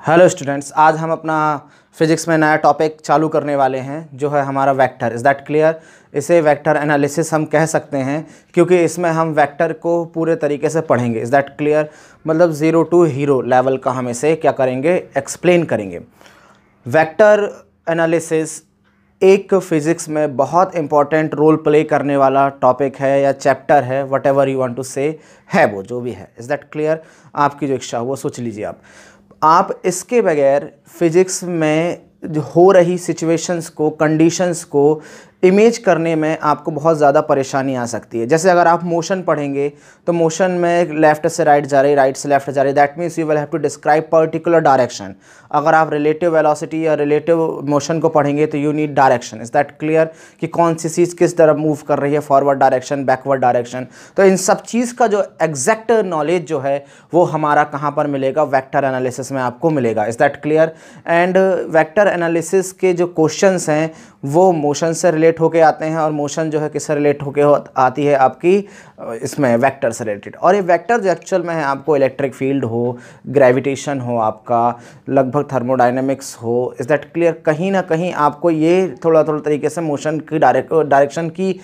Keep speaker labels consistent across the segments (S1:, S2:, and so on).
S1: Hello students, आज हम अपना फिजिक्स में नया टॉपिक चालू करने वाले हैं जो है हमारा वेक्टर। Is that clear? इसे वेक्टर एनालिसिस हम कह सकते हैं क्योंकि इसमें हम वेक्टर को पूरे तरीके से पढ़ेंगे। Is that clear? मतलब ज़ीरो टू हीरो लेवल का हम इसे क्या करेंगे, एक्सप्लेन करेंगे। वेक्टर एनालिसिस एक फिज़िक्स में बहुत इंपॉर्टेंट रोल प्ले करने वाला टॉपिक है या चैप्टर है, whatever you want to say, है वो जो भी है। Is that clear? आपकी जो इच्छा हो वो सोच लीजिए। आप इसके बगैर फिज़िक्स में जो हो रही सिचुएशंस को, कंडीशंस को इमेज करने में आपको बहुत ज़्यादा परेशानी आ सकती है। जैसे अगर आप मोशन पढ़ेंगे तो मोशन में लेफ़्ट से राइट जा रही, राइट से लेफ़्ट जा रही, that means you will have to describe particular direction. अगर आप रिलेटिव वेलोसिटी या रिलेटिव मोशन को पढ़ेंगे तो you need direction. Is that clear? कि कौन सी चीज़ किस तरफ मूव कर रही है, फॉरवर्ड डायरेक्शन, बैकवर्ड डायरेक्शन। तो इन सब चीज़ का जो एग्जैक्ट नॉलेज जो है वो हमारा कहाँ पर मिलेगा, वेक्टर एनालिसिस में आपको मिलेगा। Is that clear? And vector analysis के जो क्वेश्चंस हैं वो मोशन से रिलेट होके आते हैं, और मोशन जो है किससे रिलेट होके आती है, आपकी इसमें वेक्टर से रिलेटेड। और ये वेक्टर जो एक्चुअल में है, आपको इलेक्ट्रिक फील्ड हो, ग्रेविटेशन हो, आपका लगभग थर्मोडायनेमिक्स हो, इज़ दैट क्लियर? कहीं ना कहीं आपको ये थोड़ा तरीके से मोशन की डायरेक्शन की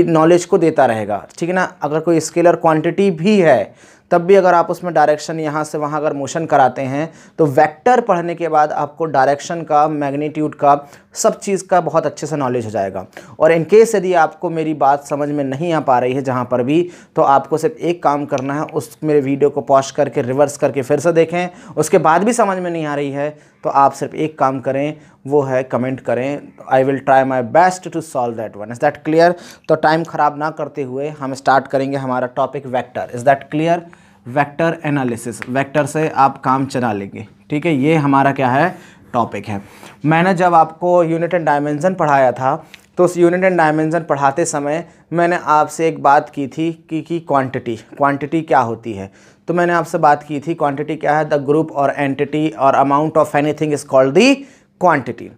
S1: नॉलेज को देता रहेगा, ठीक है ना। अगर कोई स्केलर क्वांटिटी भी है तब भी अगर आप उसमें डायरेक्शन यहाँ से वहाँ अगर मोशन कराते हैं तो वेक्टर पढ़ने के बाद आपको डायरेक्शन का, मैग्नीट्यूड का, सब चीज़ का बहुत अच्छे से नॉलेज हो जाएगा। और इन केस यदि आपको मेरी बात समझ में नहीं आ पा रही है जहाँ पर भी, तो आपको सिर्फ एक काम करना है, उस मेरे वीडियो को पॉज करके रिवर्स करके फिर से देखें। उसके बाद भी समझ में नहीं आ रही है तो आप सिर्फ एक काम करें, वो है कमेंट करें। I will try my best to solve that one. Is that clear? तो टाइम ख़राब ना करते हुए हम स्टार्ट करेंगे हमारा topic vector. Is that clear? Vector analysis, vector से आप काम चला लेंगे, ठीक है। ये हमारा क्या है, टॉपिक है। मैंने जब आपको यूनिट एंड डायमेंशन पढ़ाया था तो उस यूनिट एंड डायमेंशन पढ़ाते समय मैंने आपसे एक बात की थी कि क्वांटिटी क्या होती है। तो मैंने आपसे बात की थी क्वांटिटी क्या है, द ग्रुप और एंटिटी और amount of anything is called the quantity.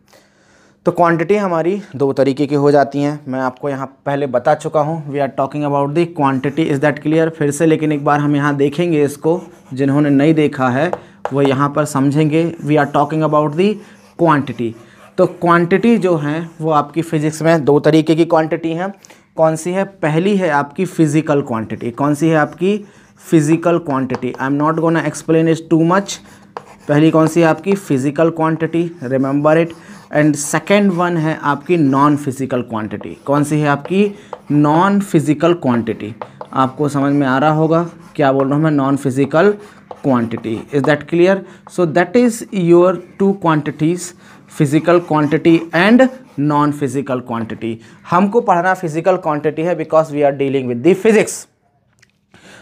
S1: तो क्वांटिटी हमारी दो तरीके की हो जाती हैं, मैं आपको यहाँ पहले बता चुका हूँ। We are talking about the quantity. Is that clear? फिर से लेकिन एक बार हम यहाँ देखेंगे इसको, जिन्होंने नहीं देखा है वो यहाँ पर समझेंगे। We are talking about the quantity. तो क्वांटिटी जो है वो आपकी फ़िज़िक्स में दो तरीके की क्वांटिटी हैं। कौन सी है? पहली है आपकी फ़िज़िकल क्वांटिटी। कौन सी है आपकी? Physical quantity. I am not gonna explain it too much. पहली कौन सी है आपकी? Physical quantity, remember it. And second one है आपकी नॉन फिज़िकल क्वांटिटी। कौन सी है आपकी? Non physical quantity. आपको समझ में आ रहा होगा क्या बोल रहा हूँ मैं? Non physical quantity. Is that clear? So that is your two quantities, physical quantity and non physical quantity. हमको पढ़ना फिज़िकल क्वांटिटी है because we are dealing with the physics.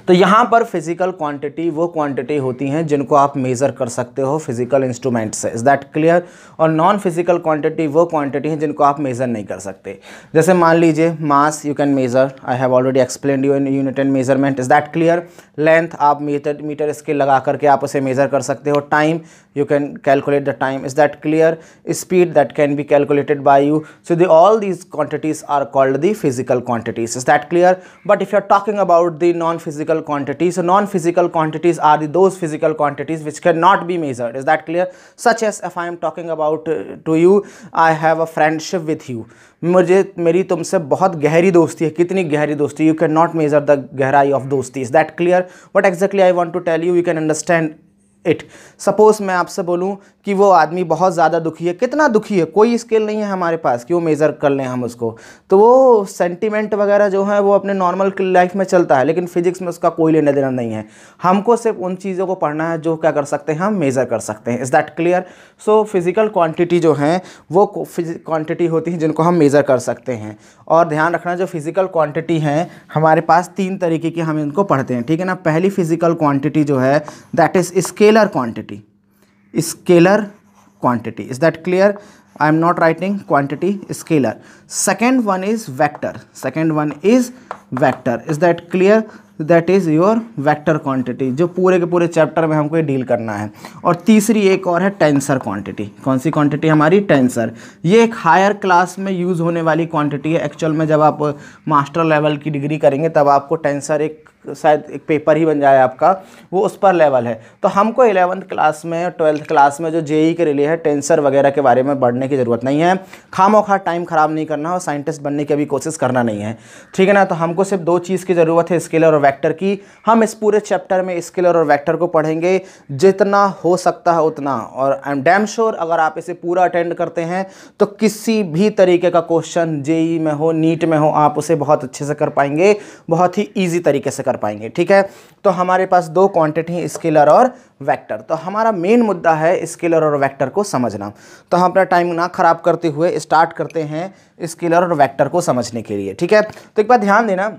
S1: तो यहाँ पर फिजिकल क्वांटिटी वो क्वांटिटी होती हैं जिनको आप मेज़र कर सकते हो फिजिकल इंस्ट्रूमेंट से। Is that clear? और नॉन फिजिकल क्वांटिटी वो क्वांटिटी हैं जिनको आप मेज़र नहीं कर सकते। जैसे मान लीजिए mass you can measure, I have already explained you in unit and measurement. Is that clear? Length आप मीटर स्केल लगा करके आप उसे मेज़र कर सकते हो। Time you can calculate the time. Is that clear? Speed that can be calculated by you. So all these quantities are called the physical quantities. Is that clear? But if you are talking about the non-physical quantities, so non-physical quantities are those physical quantities which cannot be measured. Is that clear? Such as if I am talking about to you, I have a friendship with you. मेरी तुमसे बहुत गहरी दोस्ती है। कितनी गहरी दोस्ती? You cannot measure the गहराई of दोस्ती. Is that clear? What exactly I want to tell you, you can understand it. Suppose मैं आपसे बोलूं कि वो आदमी बहुत ज़्यादा दुखी है। कितना दुखी है? कोई स्केल नहीं है हमारे पास कि वो मेज़र कर लें हम उसको। तो वो सेंटीमेंट वगैरह जो है वो अपने नॉर्मल लाइफ में चलता है, लेकिन फिजिक्स में उसका कोई लेना देना नहीं है। हमको सिर्फ उन चीज़ों को पढ़ना है जो क्या कर सकते हैं, हम मेज़र कर सकते हैं। Is that clear? So physical quantity जो हैं वो क्वांटिटी होती हैं जिनको हम मेज़र कर सकते हैं। और ध्यान रखना, जो फिज़िकल क्वांटिटी हैं हमारे पास तीन तरीके की हम इनको पढ़ते हैं, ठीक है ना। पहली फिज़िकल क्वांटिटी जो है that is scalar quantity. Scalar quantity. Is that clear? I am not writing quantity, scalar. Second one is vector. Second one is vector. Is that clear? That is your vector quantity, जो पूरे के पूरे chapter में हमको ये deal करना है। और तीसरी एक और है टेंसर क्वांटिटी। कौन सी क्वांटिटी? हमारी टेंसर। ये एक हायर क्लास में यूज़ होने वाली क्वांटिटी है। एक्चुअल में जब आप मास्टर लेवल की डिग्री करेंगे तब आपको टेंसर एक शायद एक पेपर ही बन जाए आपका, वो उस पर लेवल है। तो हमको 11th क्लास में और 12th क्लास में जो जेई के लिए है टेंसर वगैरह के बारे में पढ़ने की ज़रूरत नहीं है। खामोखा टाइम ख़राब नहीं करना और साइंटिस्ट बनने की अभी कोशिश करना नहीं है, ठीक है ना। तो हमको सिर्फ 2 चीज़ की ज़रूरत है, स्केलर और वेक्टर की। हम इस पूरे चैप्टर में स्केलर और वेक्टर को पढ़ेंगे जितना हो सकता है उतना, और आई एम डैम श्योर अगर आप इसे पूरा अटेंड करते हैं तो किसी भी तरीके का क्वेश्चन जेई में हो, नीट में हो, आप उसे बहुत अच्छे से कर पाएंगे, बहुत ही ईजी तरीके से कर पाएंगे, ठीक है। तो हमारे पास 2 क्वांटिटी हैं, स्केलर और वेक्टर। तो हमारा मेन मुद्दा है स्केलर और वेक्टर को समझना। तो हम अपना टाइम ना खराब करते हुए स्टार्ट करते हैं स्केलर और वेक्टर को समझने के लिए, ठीक है। तो एक बात ध्यान देना,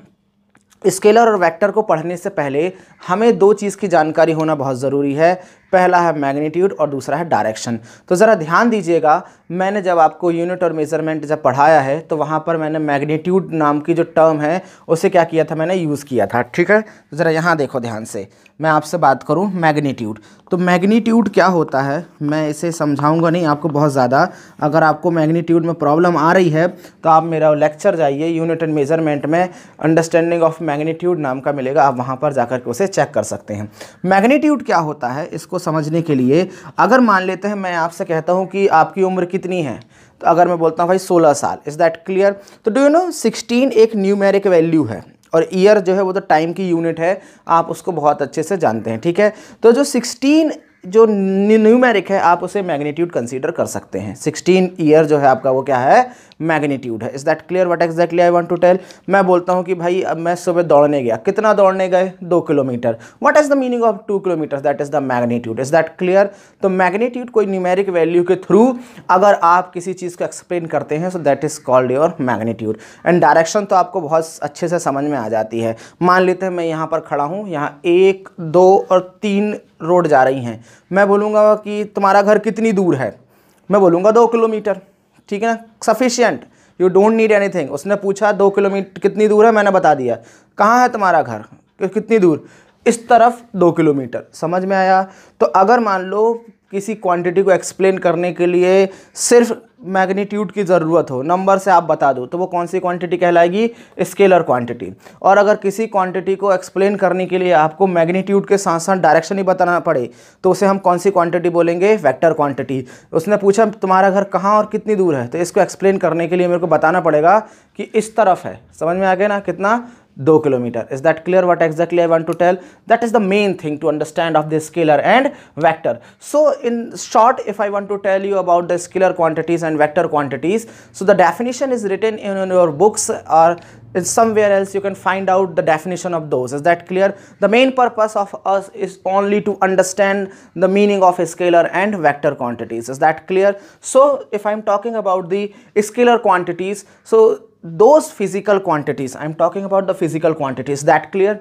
S1: स्केलर और वेक्टर को पढ़ने से पहले हमें 2 चीज़ की जानकारी होना बहुत ज़रूरी है। पहला है मैग्नीट्यूड और दूसरा है डायरेक्शन। तो ज़रा ध्यान दीजिएगा, मैंने जब आपको यूनिट और मेजरमेंट जब पढ़ाया है तो वहाँ पर मैंने मैग्नीट्यूड नाम की जो टर्म है उसे क्या किया था, मैंने यूज़ किया था, ठीक है। तो ज़रा यहाँ देखो ध्यान से, मैं आपसे बात करूँ मैग्नीट्यूड। तो मैग्नीट्यूड क्या होता है, मैं इसे समझाऊंगा नहीं आपको बहुत ज़्यादा। अगर आपको मैग्नीट्यूड में प्रॉब्लम आ रही है तो आप मेरा लेक्चर जाइए यूनिट एंड मेजरमेंट में, अंडरस्टैंडिंग ऑफ मैग्नीट्यूड नाम का मिलेगा, आप वहाँ पर जाकर के उसे चेक कर सकते हैं। मैग्नीट्यूड क्या होता है इसको समझने के लिए, अगर मान लेते हैं मैं आपसे कहता हूँ कि आपकी उम्र कितनी है, तो अगर मैं बोलता हूँ भाई 16 साल, इज़ दैट क्लियर। तो डू यू नो 16 एक न्यूमेरिक वैल्यू है और ईयर जो है वो तो टाइम की यूनिट है, आप उसको बहुत अच्छे से जानते हैं, ठीक है। तो जो 16 जो न्यूमेरिक है आप उसे मैग्नीट्यूड कंसीडर कर सकते हैं। 16 ईयर जो है आपका वो क्या है, मैग्नीट्यूड है। Is that clear what exactly I want to tell. मैं बोलता हूँ कि भाई अब मैं सुबह दौड़ने गया, कितना दौड़ने गए, 2 kilometre. What is the meaning of 2 kilometre, that is the magnitude. Is that clear. तो मैग्नीट्यूड कोई न्यूमेरिक वैल्यू के थ्रू अगर आप किसी चीज़ को एक्सप्लेन करते हैं सो that is called your magnitude. And direction तो आपको बहुत अच्छे से समझ में आ जाती है। मान लेते हैं मैं यहाँ पर खड़ा हूँ, यहाँ 1, 2 और 3 रोड जा रही हैं, मैं बोलूँगा कि तुम्हारा घर कितनी दूर है, मैं बोलूँगा 2 किलोमीटर, ठीक है ना, sufficient, you don't need anything. उसने पूछा 2 किलोमीटर कितनी दूर है, मैंने बता दिया। कहाँ है तुम्हारा घर, कितनी दूर, इस तरफ 2 किलोमीटर, समझ में आया। तो अगर मान लो किसी क्वांटिटी को एक्सप्लेन करने के लिए सिर्फ मैग्नीट्यूड की ज़रूरत हो, नंबर से आप बता दो, तो वो कौन सी क्वांटिटी कहलाएगी, स्केलर क्वांटिटी। और अगर किसी क्वांटिटी को एक्सप्लेन करने के लिए आपको मैग्नीट्यूड के साथ साथ डायरेक्शन ही बताना पड़े तो उसे हम कौन सी क्वांटिटी बोलेंगे, वेक्टर क्वांटिटी। उसने पूछा तुम्हारा घर कहाँ और कितनी दूर है, तो इसको एक्सप्लेन करने के लिए मेरे को बताना पड़ेगा कि इस तरफ है, समझ में आ गया ना, कितना, 2 kilometer. Is that clear what exactly I want to tell? That is the main thing to understand of the scalar and vector. So in short, if I want to tell you about the scalar quantities and vector quantities, so the definition is written in your books or in somewhere else you can find out the definition of those. Is that clear? The main purpose of us is only to understand the meaning of scalar and vector quantities. Is that clear? So if I'm talking about the scalar quantities, so those physical quantities, I'm talking about the physical quantities, that clear?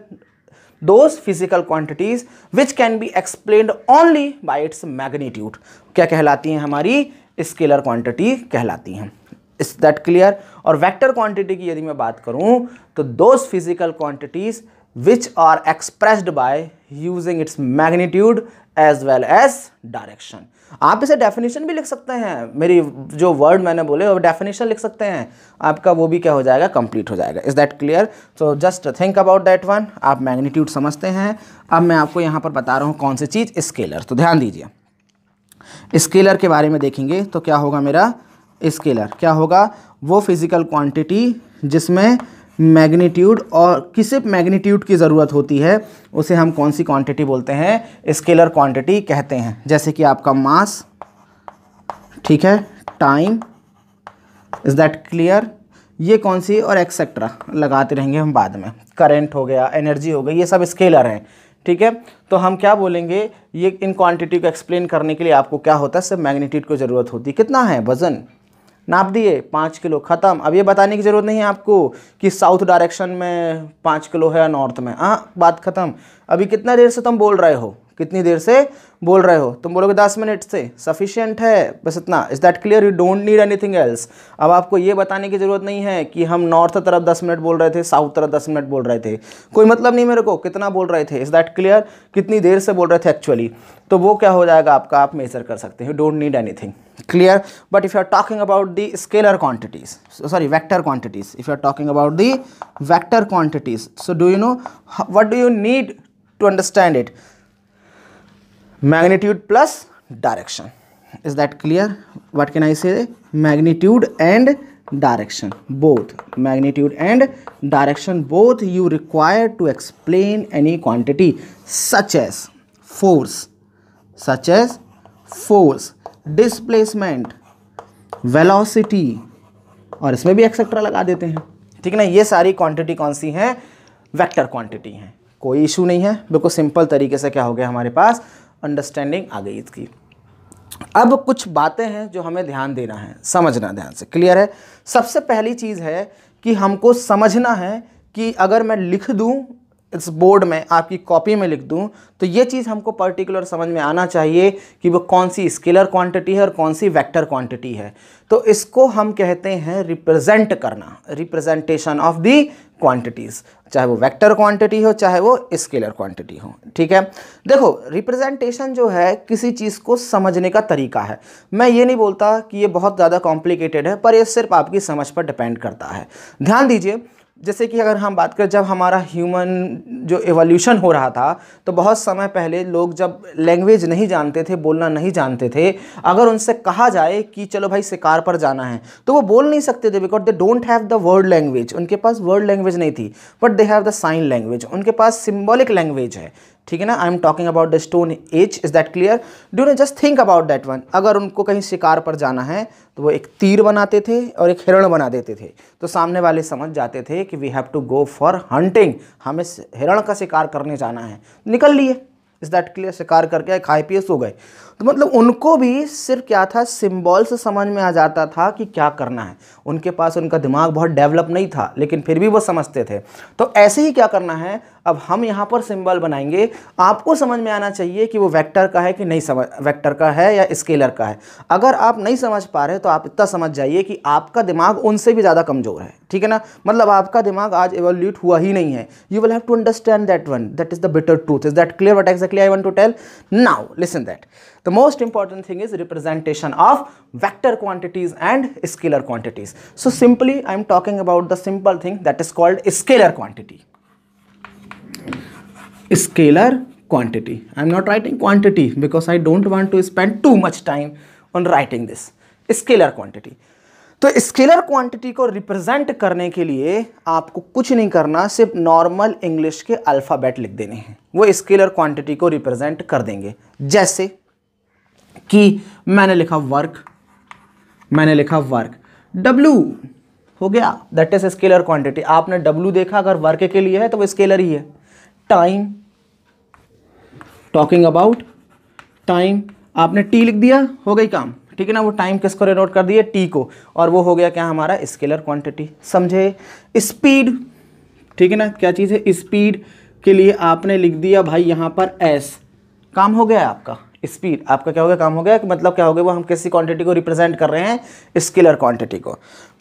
S1: Those physical quantities which can be explained only by its magnitude क्या कहलाती हैं, हमारी scalar quantity कहलाती हैं। Is that clear. और vector quantity की यदि मैं बात करूं तो those physical quantities which are expressed by using its magnitude as well as direction. आप इसे डेफिनेशन भी लिख सकते हैं, मेरी जो वर्ड मैंने बोले वो डेफिनेशन लिख सकते हैं, आपका वो भी क्या हो जाएगा, कंप्लीट हो जाएगा। Is that clear? So just think about that one. आप मैग्नीट्यूड समझते हैं, अब मैं आपको यहाँ पर बता रहा हूँ कौन सी चीज़, स्केलर। तो ध्यान दीजिए, स्केलर के बारे में देखेंगे तो क्या होगा, मेरा स्केलर क्या होगा, वो फिजिकल क्वांटिटी जिसमें मैग्नीट्यूड और किसी मैग्नीट्यूड की ज़रूरत होती है उसे हम कौन सी क्वांटिटी बोलते हैं, स्केलर क्वांटिटी कहते हैं। जैसे कि आपका मास, ठीक है, टाइम, इज़ दैट क्लियर, ये कौन सी, और एक्सेट्रा लगाते रहेंगे हम बाद में, करंट हो गया, एनर्जी हो गई, ये सब स्केलर हैं, ठीक है। तो हम क्या बोलेंगे, ये इन क्वांटिटी को एक्सप्लेन करने के लिए आपको क्या होता है, सिर्फ मैग्नीट्यूड की ज़रूरत होती है। कितना है वज़न, नाप दिए, 5 किलो, ख़त्म। अब ये बताने की ज़रूरत नहीं है आपको कि साउथ डायरेक्शन में 5 किलो है या नॉर्थ में, हाँ, बात ख़त्म। अभी कितना देर से तुम बोल रहे हो, कितनी देर से बोल रहे हो, तुम बोलोगे 10 मिनट से सफिशिएंट है, बस इतना। Is that clear? You don't need anything else. अब आपको ये बताने की जरूरत नहीं है कि हम नॉर्थ तरफ 10 मिनट बोल रहे थे, साउथ तरफ 10 मिनट बोल रहे थे, कोई मतलब नहीं मेरे को कितना बोल रहे थे। Is that clear? कितनी देर से बोल रहे थे एक्चुअली, तो वो क्या हो जाएगा आपका, आप मेजर कर सकते हैं। You don't need anything, clear? But if you are talking about the scalar quantities, sorry vector quantities, if you are talking about the vector quantities, so do you know what do you need to understand it? magnitude plus direction. Is that clear? What can I say? Magnitude and direction, both magnitude and direction, both you require to explain any quantity such as force, displacement, velocity, और इसमें भी etcetera लगा देते हैं, ठीक है ना। ये सारी क्वांटिटी कौन सी हैं? वेक्टर क्वांटिटी हैं। कोई इशू नहीं है, बिल्कुल सिंपल तरीके से क्या हो गया हमारे पास, अंडरस्टैंडिंग आ गई इसकी। अब कुछ बातें हैं जो हमें ध्यान देना है, समझना ध्यान से, क्लियर है? सबसे पहली चीज़ है कि हमको समझना है कि अगर मैं लिख दूं इस बोर्ड में, आपकी कॉपी में लिख दूं, तो ये चीज़ हमको पर्टिकुलर समझ में आना चाहिए कि वो कौन सी स्केलर क्वांटिटी है और कौन सी वेक्टर क्वांटिटी है। तो इसको हम कहते हैं रिप्रेजेंट करना, रिप्रेजेंटेशन ऑफ दी क्वांटिटीज़, चाहे वो वेक्टर क्वांटिटी हो चाहे वो स्केलर क्वांटिटी हो, ठीक है। देखो रिप्रेजेंटेशन जो है किसी चीज़ को समझने का तरीका है। मैं ये नहीं बोलता कि ये बहुत ज़्यादा कॉम्प्लिकेटेड है, पर ये सिर्फ आपकी समझ पर डिपेंड करता है। ध्यान दीजिए, जैसे कि अगर हम बात करें, जब हमारा ह्यूमन जो एवोल्यूशन हो रहा था, तो बहुत समय पहले लोग जब लैंग्वेज नहीं जानते थे, बोलना नहीं जानते थे, अगर उनसे कहा जाए कि चलो भाई शिकार पर जाना है, तो वो बोल नहीं सकते थे, because they don't have the word language. उनके पास वर्ड लैंग्वेज नहीं थी, but they have the sign language, उनके पास सिम्बॉलिक लैंग्वेज है, ठीक है ना। I am talking about the stone age, is that clear? Do not just think about that one. अगर उनको कहीं शिकार पर जाना है तो वो एक तीर बनाते थे और एक हिरण बना देते थे, तो सामने वाले समझ जाते थे कि we have to go for hunting, हमें हिरण का शिकार करने जाना है, निकल लिए। Is that clear? शिकार करके खाए पिए सो गए। तो मतलब उनको भी सिर्फ क्या था, सिंबल से समझ में आ जाता था कि क्या करना है। उनके पास उनका दिमाग बहुत डेवलप नहीं था, लेकिन फिर भी वो समझते थे। तो ऐसे ही क्या करना है, अब हम यहाँ पर सिंबल बनाएंगे, आपको समझ में आना चाहिए कि वो वेक्टर का है कि नहीं, समझ वेक्टर का है या स्केलर का है। अगर आप नहीं समझ पा रहे तो आप इतना समझ जाइए कि आपका दिमाग उनसे भी ज़्यादा कमज़ोर है, ठीक है ना। मतलब आपका दिमाग आज एवोल्यूट हुआ ही नहीं है। You will have to understand that one, that is the bitter truth. Is that clear? What exactly I want to tell now? Listen that the most important thing is representation of vector quantities and scalar quantities. So simply I am talking about the simple thing that is called scalar quantity. Scalar quantity. I am not writing quantity because I don't want to spend too much time on writing this. Scalar quantity. तो scalar quantity को represent करने के लिए आपको कुछ नहीं करना, सिर्फ नॉर्मल इंग्लिश के अल्फ़ाबेट लिख देने हैं, वो स्केलर क्वांटिटी को रिप्रेजेंट कर देंगे। जैसे कि मैंने लिखा वर्क, W हो गया, दैट इज स्केलर क्वांटिटी। आपने W देखा, अगर वर्क के लिए है तो वो स्केलर ही है। टाइम, टॉकिंग अबाउट टाइम, आपने T लिख दिया, हो गई काम, ठीक है ना। वो टाइम किसको डिनोट कर दिया? T को, और वो हो गया क्या हमारा स्केलर क्वांटिटी, समझे। स्पीड, ठीक है ना, क्या चीज़ है? स्पीड के लिए आपने लिख दिया भाई यहाँ पर S, काम हो गया आपका। स्पीड आपका क्या हो गया, काम हो गया। कि मतलब क्या हो गया, वो हम किसी क्वांटिटी को रिप्रेजेंट कर रहे हैं, स्केलर क्वांटिटी को।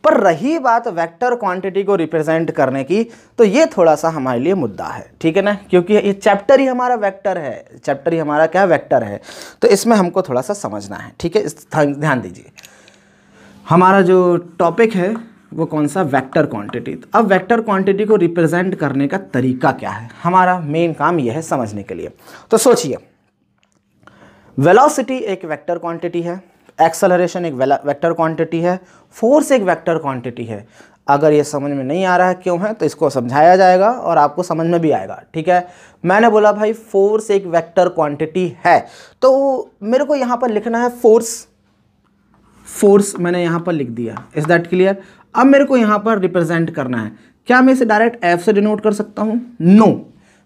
S1: पर रही बात वेक्टर क्वांटिटी को रिप्रेजेंट करने की, तो ये थोड़ा सा हमारे लिए मुद्दा है, ठीक है ना, क्योंकि ये चैप्टर ही हमारा वेक्टर है, चैप्टर ही हमारा क्या वेक्टर है। तो इसमें हमको थोड़ा सा समझना है, ठीक है। ध्यान दीजिए, हमारा जो टॉपिक है वो कौन सा, वेक्टर क्वांटिटी। अब वेक्टर क्वांटिटी को रिप्रेजेंट करने का तरीका क्या है, हमारा मेन काम यह है समझने के लिए। तो सोचिए, वेलोसिटी एक वेक्टर क्वांटिटी है, एक्सेलरेशन एक वेक्टर क्वांटिटी है, फोर्स एक वेक्टर क्वांटिटी है। अगर ये समझ में नहीं आ रहा है क्यों है, तो इसको समझाया जाएगा और आपको समझ में भी आएगा, ठीक है। मैंने बोला भाई फोर्स एक वेक्टर क्वांटिटी है, तो मेरे को यहाँ पर लिखना है फोर्स मैंने यहाँ पर लिख दिया। Is that clear? अब मेरे को यहाँ पर रिप्रेजेंट करना है, क्या मैं इसे डायरेक्ट F से डिनोट कर सकता हूँ? No,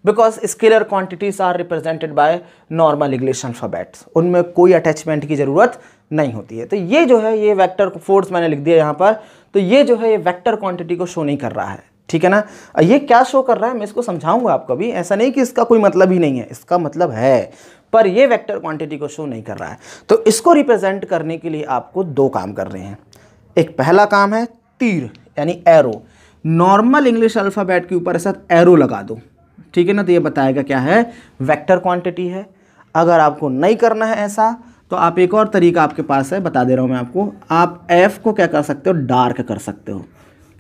S1: because scalar quantities are represented by normal English alphabets, उनमें कोई अटैचमेंट की ज़रूरत नहीं होती है। तो ये जो है, ये वेक्टर फोर्स मैंने लिख दिया यहाँ पर, तो ये जो है ये वेक्टर क्वांटिटी को शो नहीं कर रहा है, ठीक है ना। ये क्या शो कर रहा है मैं इसको समझाऊंगा आपको भी, ऐसा नहीं कि इसका कोई मतलब ही नहीं है, इसका मतलब है, पर ये वेक्टर क्वांटिटी को शो नहीं कर रहा है। तो इसको रिप्रेजेंट करने के लिए आपको दो काम कर रहे हैं। एक पहला काम है तीर यानी एरो, नॉर्मल इंग्लिश अल्फ़ाबेट के ऊपर ऐसा एरो लगा दो, ठीक है ना, तो ये बताएगा क्या है, वेक्टर क्वांटिटी है। अगर आपको नहीं करना है ऐसा तो आप एक और तरीका आपके पास है, बता दे रहा हूँ मैं आपको, आप एफ को क्या कर सकते हो, डार्क कर सकते हो।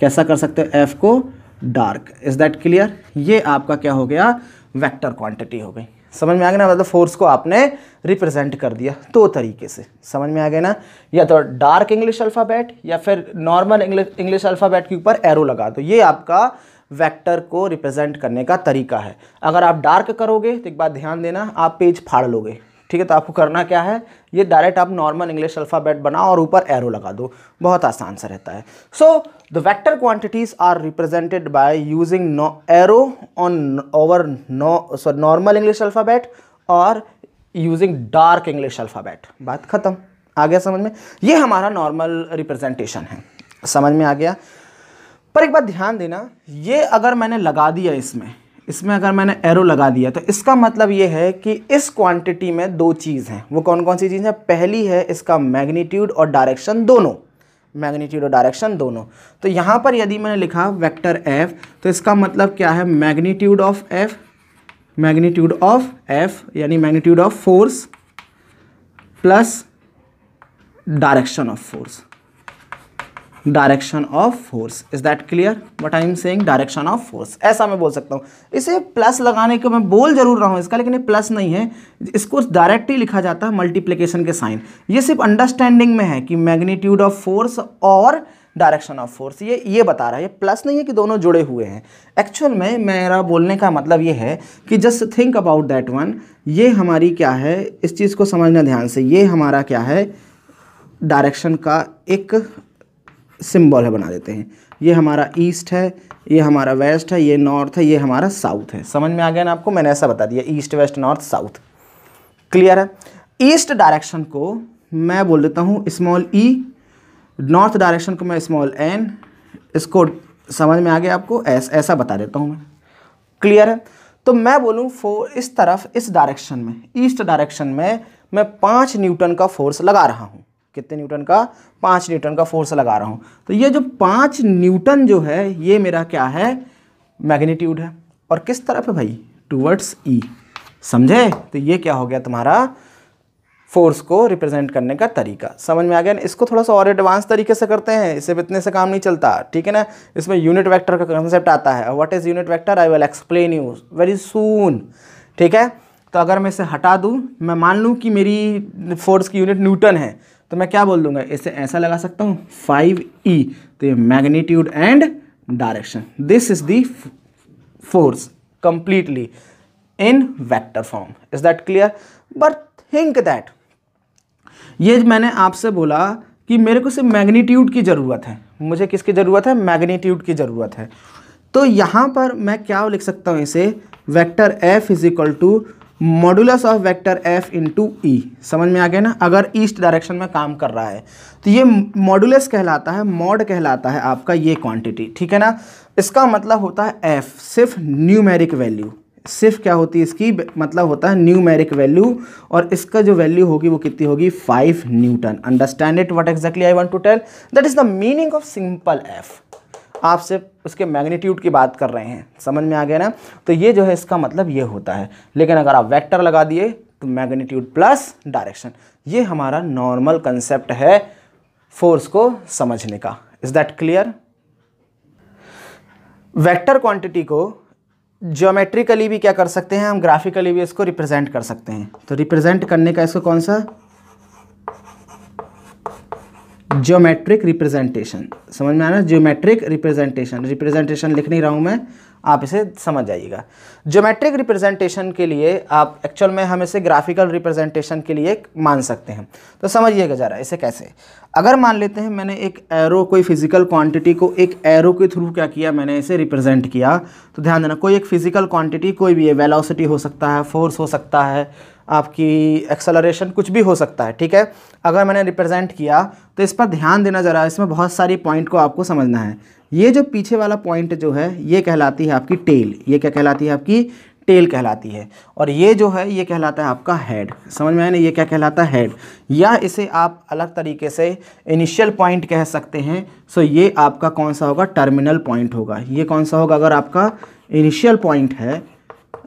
S1: कैसा कर सकते हो, एफ को डार्क। Is that clear. ये आपका क्या हो गया, वेक्टर क्वांटिटी हो गई। समझ में आ गया ना, मतलब फोर्स को आपने रिप्रेजेंट कर दिया दो तरीके से। समझ में आ गया ना, या तो डार्क इंग्लिश अल्फ़ाबेट या फिर नॉर्मल इंग्लिश अल्फ़ाबेट के ऊपर एरो लगा दो। ये आपका वेक्टर को रिप्रेजेंट करने का तरीका है। अगर आप डार्क करोगे तो एक बात ध्यान देना, आप पेज फाड़ लोगे, ठीक है। तो आपको करना क्या है, ये डायरेक्ट आप नॉर्मल इंग्लिश अल्फ़ाबेट बनाओ और ऊपर एरो लगा दो, बहुत आसान सा रहता है। So the vector quantities are represented by using arrow on over normal English alphabet और यूजिंग डार्क इंग्लिश अल्फ़ाबेट। बात खत्म, आ गया समझ में। ये हमारा नॉर्मल रिप्रेजेंटेशन है, समझ में आ गया। पर एक बात ध्यान देना, ये अगर मैंने लगा दिया इसमें अगर मैंने एरो लगा दिया तो इसका मतलब ये है कि इस क्वांटिटी में दो चीज़ हैं। वो कौन कौन सी चीज़ है, पहली है इसका मैग्नीट्यूड और डायरेक्शन दोनों, मैग्नीट्यूड और डायरेक्शन दोनों। तो यहाँ पर यदि मैंने लिखा वेक्टर एफ तो इसका मतलब क्या है, magnitude of F, magnitude of F यानी magnitude of force plus direction of force, direction of force. Is that clear what I am saying, direction of force, ऐसा मैं बोल सकता हूँ। इसे प्लस लगाने को मैं बोल जरूर रहा हूँ इसका, लेकिन ये प्लस नहीं है, इसको डायरेक्ट ही लिखा जाता है मल्टीप्लिकेशन के साइन। ये सिर्फ अंडरस्टैंडिंग में है कि मैग्नीट्यूड ऑफ फोर्स और डायरेक्शन ऑफ फोर्स, ये बता रहा है, ये प्लस नहीं है कि दोनों जुड़े हुए हैं। एक्चुअल में मेरा बोलने का मतलब ये है कि just think about that one. ये हमारी क्या है, इस चीज़ को समझना ध्यान से, ये हमारा क्या है, डायरेक्शन का एक सिंबल है, बना देते हैं। ये हमारा ईस्ट है, ये हमारा वेस्ट है, ये नॉर्थ है, ये हमारा साउथ है। समझ में आ गया ना आपको, मैंने ऐसा बता दिया, east west north south. Clear है। ईस्ट डायरेक्शन को मैं बोल देता हूँ स्मॉल ई, नॉर्थ डायरेक्शन को मैं स्मॉल एन, इसको समझ में आ गया आपको, ऐसा बता देता हूँ मैं। क्लियर है। तो मैं बोलूँ इस तरफ, इस डायरेक्शन में, ईस्ट डायरेक्शन में मैं 5 न्यूटन का फोर्स लगा रहा हूँ। कितने न्यूटन का, 5 न्यूटन का फोर्स लगा रहा हूँ। तो ये जो 5 न्यूटन जो है ये मेरा क्या है, मैग्नीट्यूड है। और किस तरफ है भाई, टुवर्ड्स ई, समझे। तो ये क्या हो गया तुम्हारा फोर्स को रिप्रेजेंट करने का तरीका। समझ में आ गया ना। इसको थोड़ा सा और एडवांस तरीके से करते हैं, इससे इतने से काम नहीं चलता, ठीक है ना। इसमें यूनिट वेक्टर का कंसेप्ट आता है। What is unit vector, I will explain you very soon, ठीक है। तो अगर मैं इसे हटा दूं, मैं मान लूं कि मेरी फोर्स की यूनिट न्यूटन है, तो मैं क्या बोल दूंगा, इसे ऐसा लगा सकता हूँ 5E। तो ये magnitude and direction, this is the force completely in vector form. Is that clear. But think that, ये मैंने आपसे बोला कि मेरे को सिर्फ मैग्नीट्यूड की ज़रूरत है। मुझे किसकी ज़रूरत है, मैग्नीट्यूड की ज़रूरत है। तो यहाँ पर मैं क्या लिख सकता हूँ, इसे vector F is equal to modulus of vector F into e. समझ में आ गया ना। अगर ईस्ट डायरेक्शन में काम कर रहा है तो ये मॉडुलस कहलाता है, मॉड कहलाता है आपका ये क्वांटिटी, ठीक है ना। इसका मतलब होता है एफ सिर्फ न्यूमेरिक वैल्यू, सिर्फ क्या होती है इसकी, मतलब होता है न्यूमेरिक वैल्यू, और इसका जो वैल्यू होगी वो कितनी होगी, 5 newton. Understand it what exactly I want to tell, that is the meaning of simple F. आप सिर्फ उसके मैग्नीट्यूड की बात कर रहे हैं, समझ में आ गया ना। तो ये जो है इसका मतलब ये होता है। लेकिन अगर आप वेक्टर लगा दिए तो मैग्नीट्यूड प्लस डायरेक्शन, ये हमारा नॉर्मल कंसेप्ट है फोर्स को समझने का। Is that clear. Vector quantity को ज्योमेट्रिकली भी क्या कर सकते हैं हम, ग्राफिकली भी इसको रिप्रेजेंट कर सकते हैं। तो रिप्रेजेंट करने का इसको कौन सा, ज्योमेट्रिक रिप्रेजेंटेशन। समझ में आ रहा है, ज्योमेट्रिक रिप्रेजेंटेशन, रिप्रेजेंटेशन लिख नहीं रहा हूँ मैं, आप इसे समझ जाइएगा। ज्योमेट्रिक रिप्रेजेंटेशन के लिए आप एक्चुअल में हम इसे ग्राफिकल रिप्रेजेंटेशन के लिए मान सकते हैं। तो समझिएगा ज़रा इसे कैसे। अगर मान लेते हैं मैंने एक एरो, कोई फिजिकल क्वांटिटी को एक एरो के थ्रू क्या किया, मैंने इसे रिप्रेजेंट किया। तो ध्यान देना, कोई एक फिजिकल क्वांटिटी कोई भी है, वेलोसिटी हो सकता है, फोर्स हो सकता है, आपकी एक्सेलरेशन, कुछ भी हो सकता है, ठीक है। अगर मैंने रिप्रेजेंट किया तो इस पर ध्यान देना ज़रा, इसमें बहुत सारी पॉइंट को आपको समझना है। ये जो पीछे वाला पॉइंट जो है ये कहलाती है आपकी टेल, ये क्या कहलाती है आपकी टेल कहलाती है, और ये जो है ये कहलाता है आपका हेड। समझ में आया ना, ये क्या कहलाता है हेड, या इसे आप अलग तरीके से इनिशियल पॉइंट कह सकते हैं। सो ये आपका कौन सा होगा, टर्मिनल पॉइंट होगा। ये कौन सा होगा, अगर आपका इनिशियल पॉइंट है,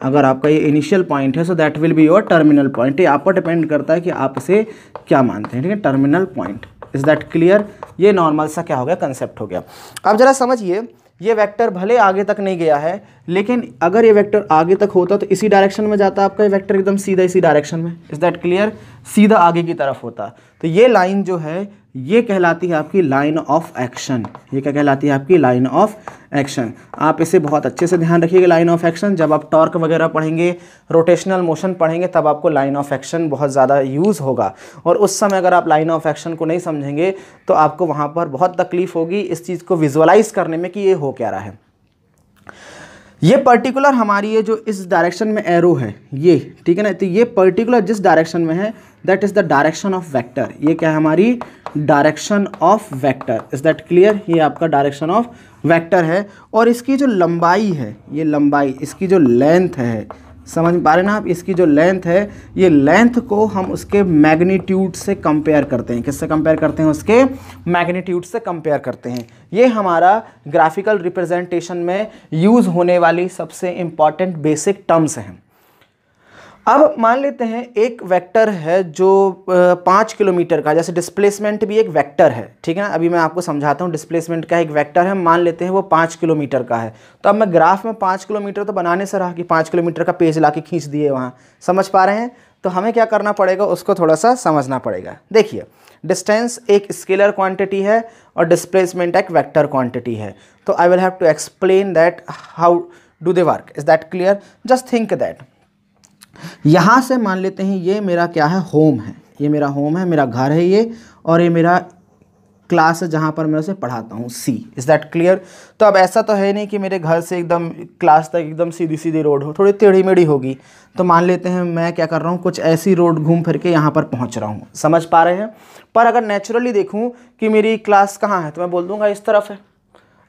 S1: अगर आपका ये इनिशियल पॉइंट है सो that will be your terminal point. ये आप पर डिपेंड करता है कि आप इसे क्या मानते हैं, ठीक है, terminal point. Is that clear. ये नॉर्मल सा क्या हो गया, कंसेप्ट हो गया। अब जरा समझिए, ये वेक्टर भले आगे तक नहीं गया है, लेकिन अगर ये वेक्टर आगे तक होता तो इसी डायरेक्शन में जाता, आपका ये वेक्टर एकदम सीधा इसी डायरेक्शन में। इज़ दैट क्लियर, सीधा आगे की तरफ होता। तो ये लाइन जो है ये कहलाती है आपकी लाइन ऑफ एक्शन। ये क्या कहलाती है आपकी लाइन ऑफ एक्शन। आप इसे बहुत अच्छे से ध्यान रखिएगा, लाइन ऑफ एक्शन। जब आप टॉर्क वगैरह पढ़ेंगे, रोटेशनल मोशन पढ़ेंगे, तब आपको लाइन ऑफ एक्शन बहुत ज़्यादा यूज़ होगा, और उस समय अगर आप लाइन ऑफ एक्शन को नहीं समझेंगे तो आपको वहाँ पर बहुत तकलीफ होगी इस चीज़ को विजुअलाइज करने में कि ये हो क्या रहा है। ये पर्टिकुलर हमारी ये जो इस डायरेक्शन में एरो है ये, ठीक है ना, तो ये पर्टिकुलर जिस डायरेक्शन में है that is the direction of vector. ये क्या है, हमारी direction of vector. Is that clear, ये आपका डायरेक्शन ऑफ वेक्टर है। और इसकी जो लंबाई है, ये लंबाई, इसकी जो लेंथ है, समझ पा रहे ना आप, इसकी जो लेंथ है, ये लेंथ को हम उसके मैग्नीट्यूड से कंपेयर करते हैं। किससे कंपेयर करते हैं, उसके मैग्नीट्यूड से कंपेयर करते हैं। ये हमारा ग्राफिकल रिप्रेजेंटेशन में यूज़ होने वाली सबसे इम्पॉर्टेंट बेसिक टर्म्स हैं। अब मान लेते हैं एक वेक्टर है जो 5 किलोमीटर का, जैसे डिस्प्लेसमेंट भी एक वेक्टर है, ठीक है ना। अभी मैं आपको समझाता हूँ, डिस्प्लेसमेंट का एक वेक्टर है, मान लेते हैं वो 5 किलोमीटर का है। तो अब मैं ग्राफ में 5 किलोमीटर तो बनाने से रहा कि 5 किलोमीटर का पेज ला के खींच दिए वहाँ, समझ पा रहे हैं। तो हमें क्या करना पड़ेगा, उसको थोड़ा सा समझना पड़ेगा। देखिए, डिस्टेंस एक स्केलर क्वांटिटी है और डिस्प्लेसमेंट एक वेक्टर क्वांटिटी है। तो I will have to explain that how do they work. Is that clear, just think that. यहाँ से मान लेते हैं ये मेरा क्या है, होम है, ये मेरा होम है, मेरा घर है ये, और ये मेरा क्लास है जहाँ पर मैं उसे पढ़ाता हूँ, सी। Is that clear. तो अब ऐसा तो है नहीं कि मेरे घर से एकदम क्लास तक एकदम सीधी सीधी रोड हो, थोड़ी टेढ़ी मेढ़ी होगी। तो मान लेते हैं मैं क्या कर रहा हूँ, कुछ ऐसी रोड घूम फिर के यहाँ पर पहुँच रहा हूँ, समझ पा रहे हैं। पर अगर नेचुरली देखूँ कि मेरी क्लास कहाँ है, तो मैं बोल दूँगा इस तरफ है।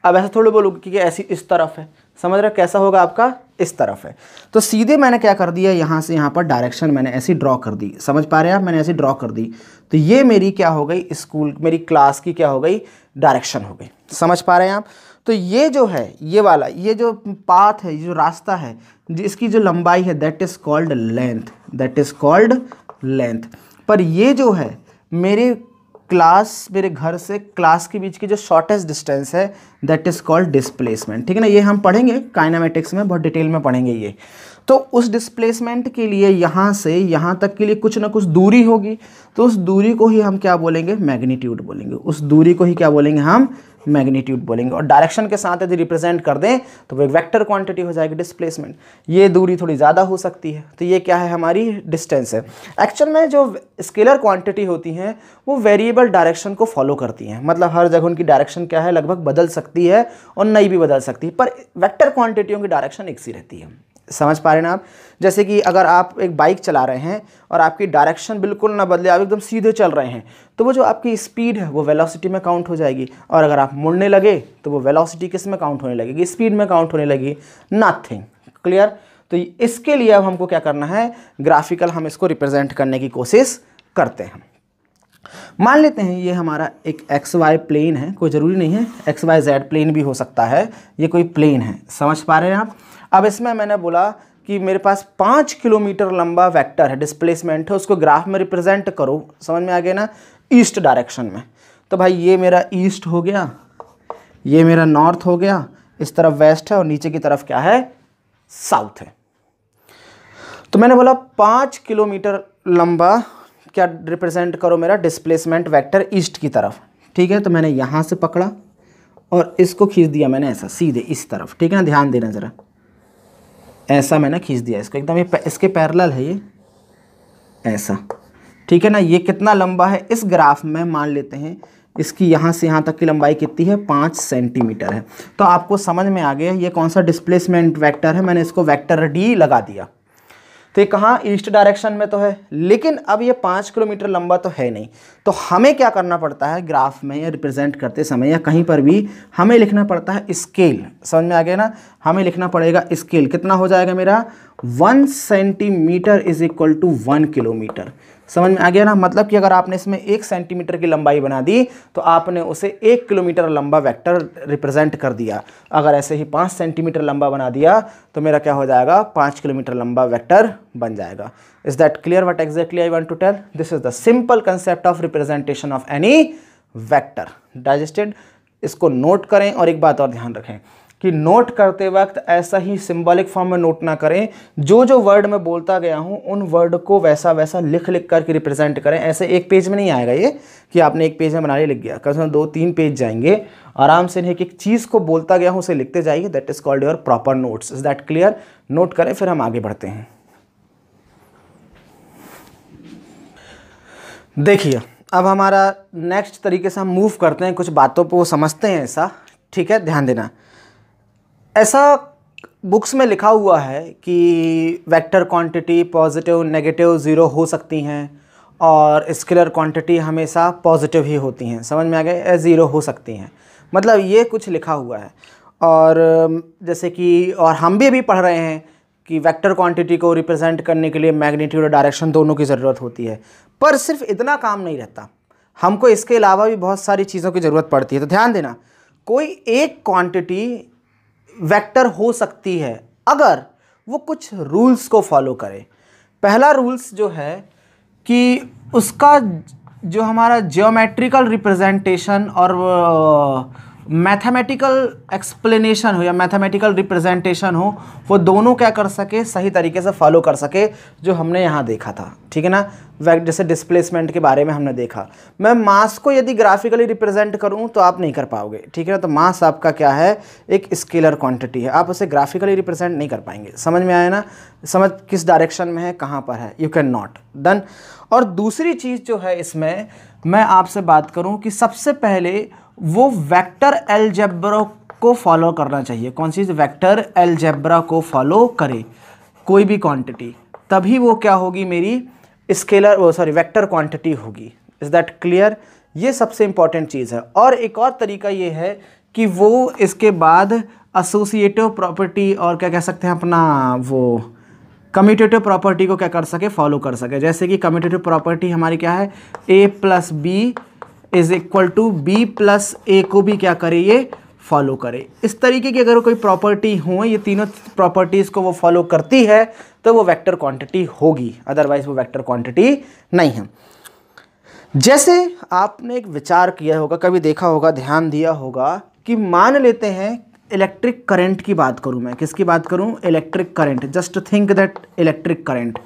S1: अब ऐसा थोड़ी बोलूँगी कि ऐसी इस तरफ है, समझ रहे, कैसा होगा आपका, इस तरफ है। तो सीधे मैंने क्या कर दिया, यहाँ से यहाँ पर डायरेक्शन मैंने ऐसी ड्रॉ कर दी, समझ पा रहे हैं आप, मैंने ऐसी ड्रॉ कर दी। तो ये मेरी क्या हो गई, स्कूल, मेरी क्लास की क्या हो गई, डायरेक्शन हो गई, समझ पा रहे हैं आप। तो ये जो है, ये वाला, ये जो पाथ है, ये जो रास्ता है, इसकी जो लंबाई है that is called length, that is called length. पर ये जो है मेरे क्लास, मेरे घर से क्लास के बीच की जो शॉर्टेस्ट डिस्टेंस है दैट इज़ कॉल्ड डिस्प्लेसमेंट, ठीक है ना। ये हम पढ़ेंगे काइनेमेटिक्स में, बहुत डिटेल में पढ़ेंगे ये। तो उस डिस्प्लेसमेंट के लिए यहाँ से यहाँ तक के लिए कुछ ना कुछ दूरी होगी, तो उस दूरी को ही हम क्या बोलेंगे, मैग्नीट्यूड बोलेंगे। उस दूरी को ही क्या बोलेंगे हम, मैग्नीट्यूड बोलेंगे। और डायरेक्शन के साथ यदि रिप्रेजेंट कर दें तो वो एक वेक्टर क्वांटिटी हो जाएगी, डिस्प्लेसमेंट। ये दूरी थोड़ी ज़्यादा हो सकती है, तो ये क्या है, हमारी डिस्टेंस है। एक्चुअल में जो स्केलर क्वांटिटी होती हैं वो वेरिएबल डायरेक्शन को फॉलो करती हैं, मतलब हर जगह उनकी डायरेक्शन क्या है, लगभग बदल सकती है और नहीं भी बदल सकती, पर वेक्टर क्वांटिटियों की डायरेक्शन एक सी रहती है, समझ पा रहे हैं ना आप। जैसे कि अगर आप एक बाइक चला रहे हैं और आपकी डायरेक्शन बिल्कुल ना बदले, आप एकदम सीधे चल रहे हैं, तो वो जो आपकी स्पीड है वो वेलोसिटी में काउंट हो जाएगी। और अगर आप मुड़ने लगे तो वो वेलोसिटी किस में काउंट होने लगेगी, स्पीड में काउंट होने लगी, नथिंग। क्लियर। तो इसके लिए अब हमको क्या करना है, ग्राफिकल हम इसको रिप्रेजेंट करने की कोशिश करते हैं। मान लेते हैं ये हमारा एक एक्स वाई प्लेन है, कोई ज़रूरी नहीं है एक्स वाई जेड प्लेन भी हो सकता है, ये कोई प्लेन है, समझ पा रहे हैं आप। अब इसमें मैंने बोला कि मेरे पास 5 किलोमीटर लंबा वेक्टर है, डिस्प्लेसमेंट है, उसको ग्राफ में रिप्रेजेंट करो, समझ में आ गया ना, ईस्ट डायरेक्शन में। तो भाई ये मेरा ईस्ट हो गया, ये मेरा नॉर्थ हो गया, इस तरफ वेस्ट है और नीचे की तरफ क्या है, साउथ है। तो मैंने बोला 5 किलोमीटर लंबा क्या रिप्रेजेंट करो मेरा डिस्प्लेसमेंट वेक्टर ईस्ट की तरफ, ठीक है। तो मैंने यहाँ से पकड़ा और इसको खींच दिया मैंने ऐसा सीधे इस तरफ, ठीक है ना, ध्यान देना ज़रा, ऐसा मैंने खींच दिया इसको एकदम, ये इसके पैरेलल है ये, ऐसा, ठीक है ना। ये कितना लंबा है इस ग्राफ में, मान लेते हैं इसकी यहाँ से यहाँ तक की लंबाई कितनी है, 5 सेंटीमीटर है। तो आपको समझ में आ गया ये कौन सा डिस्प्लेसमेंट वेक्टर है, मैंने इसको वेक्टर डी लगा दिया। तो ये कहाँ, ईस्ट डायरेक्शन में तो है, लेकिन अब ये 5 किलोमीटर लंबा तो है नहीं। तो हमें क्या करना पड़ता है, ग्राफ में या रिप्रेजेंट करते समय या कहीं पर भी हमें लिखना पड़ता है स्केल। समझ में आ गया ना, हमें लिखना पड़ेगा स्केल। कितना हो जाएगा मेरा, 1 centimetre is equal to 1 kilometre. समझ में आ गया ना, मतलब कि अगर आपने इसमें 1 सेंटीमीटर की लंबाई बना दी तो आपने उसे 1 किलोमीटर लंबा वेक्टर रिप्रेजेंट कर दिया। अगर ऐसे ही 5 सेंटीमीटर लंबा बना दिया तो मेरा क्या हो जाएगा, 5 किलोमीटर लंबा वेक्टर बन जाएगा। Is that clear what exactly I want to tell? This is the simple concept of representation of any vector. Digested? इसको नोट करें और एक बात और ध्यान रखें कि नोट करते वक्त ऐसा ही सिंबॉलिक फॉर्म में नोट ना करें, जो जो वर्ड मैं बोलता गया हूं उन वर्ड को वैसा वैसा लिख लिख करके रिप्रेजेंट करें। ऐसे एक पेज में नहीं आएगा ये कि आपने एक पेज में बना लिया लिख गया, कम से कम 2-3 पेज जाएंगे। आराम से एक एक चीज़ को बोलता गया हूं उसे लिखते जाइए। That is called your proper notes. Is that clear? Note करें, फिर हम आगे बढ़ते हैं। देखिए अब हमारा नेक्स्ट तरीके से हम मूव करते हैं, कुछ बातों को समझते हैं ऐसा, ठीक है, ध्यान देना। ऐसा बुक्स में लिखा हुआ है कि vector quantity positive negative zero हो सकती हैं और स्केलर क्वांटिटी हमेशा पॉजिटिव ही होती हैं। समझ में आ गया? ज़ीरो हो सकती हैं, मतलब ये कुछ लिखा हुआ है। और जैसे कि और हम भी अभी पढ़ रहे हैं कि वेक्टर क्वांटिटी को रिप्रेजेंट करने के लिए मैग्नीट्यूड और डायरेक्शन दोनों की ज़रूरत होती है। पर सिर्फ इतना काम नहीं रहता, हमको इसके अलावा भी बहुत सारी चीज़ों की ज़रूरत पड़ती है। तो ध्यान देना, कोई एक क्वांटिटी वेक्टर हो सकती है अगर वो कुछ रूल्स को फॉलो करे। पहला रूल्स जो है कि उसका जो हमारा जियोमेट्रिकल रिप्रेजेंटेशन और मैथमेटिकल एक्सप्लेनेशन हो या मैथमेटिकल रिप्रेजेंटेशन हो, वो दोनों क्या कर सके, सही तरीके से फॉलो कर सके, जो हमने यहाँ देखा था। ठीक है ना, जैसे डिस्प्लेसमेंट के बारे में हमने देखा। मैं मास को यदि ग्राफिकली रिप्रेजेंट करूँ तो आप नहीं कर पाओगे, ठीक है ना। तो मास आपका क्या है, एक स्केलर क्वांटिटी है, आप उसे ग्राफिकली रिप्रेजेंट नहीं कर पाएंगे। समझ में आया ना, समझ किस डायरेक्शन में है, कहाँ पर है, यू कैन नॉट डन। और दूसरी चीज़ जो है इसमें मैं आपसे बात करूँ कि सबसे पहले वो वेक्टर अलजेब्रा को फॉलो करना चाहिए। कौन सी? वेक्टर अलजेब्रा को फॉलो करे कोई भी क्वांटिटी, तभी वो क्या होगी, मेरी स्केलर वेक्टर क्वांटिटी होगी। Is that clear? ये सबसे इंपॉर्टेंट चीज़ है। और एक और तरीका ये है कि वो इसके बाद एसोसिएटिव प्रॉपर्टी और क्या कह सकते हैं अपना वो कम्यूटेटिव प्रॉपर्टी को क्या कर सके, फॉलो कर सके। जैसे कि कम्यूटेटिव प्रॉपर्टी हमारी क्या है, a plus B is equal to B plus A को भी क्या करे, ये फॉलो करे। इस तरीके की अगर कोई प्रॉपर्टी हो, ये तीनों प्रॉपर्टीज़ को वो फॉलो करती है तो वो वेक्टर क्वांटिटी होगी, अदरवाइज वो वेक्टर क्वांटिटी नहीं है। जैसे आपने एक विचार किया होगा, कभी देखा होगा, ध्यान दिया होगा कि मान लेते हैं इलेक्ट्रिक करंट की बात करूं मैं, किसकी बात करूं, electric current. Just think that electric current,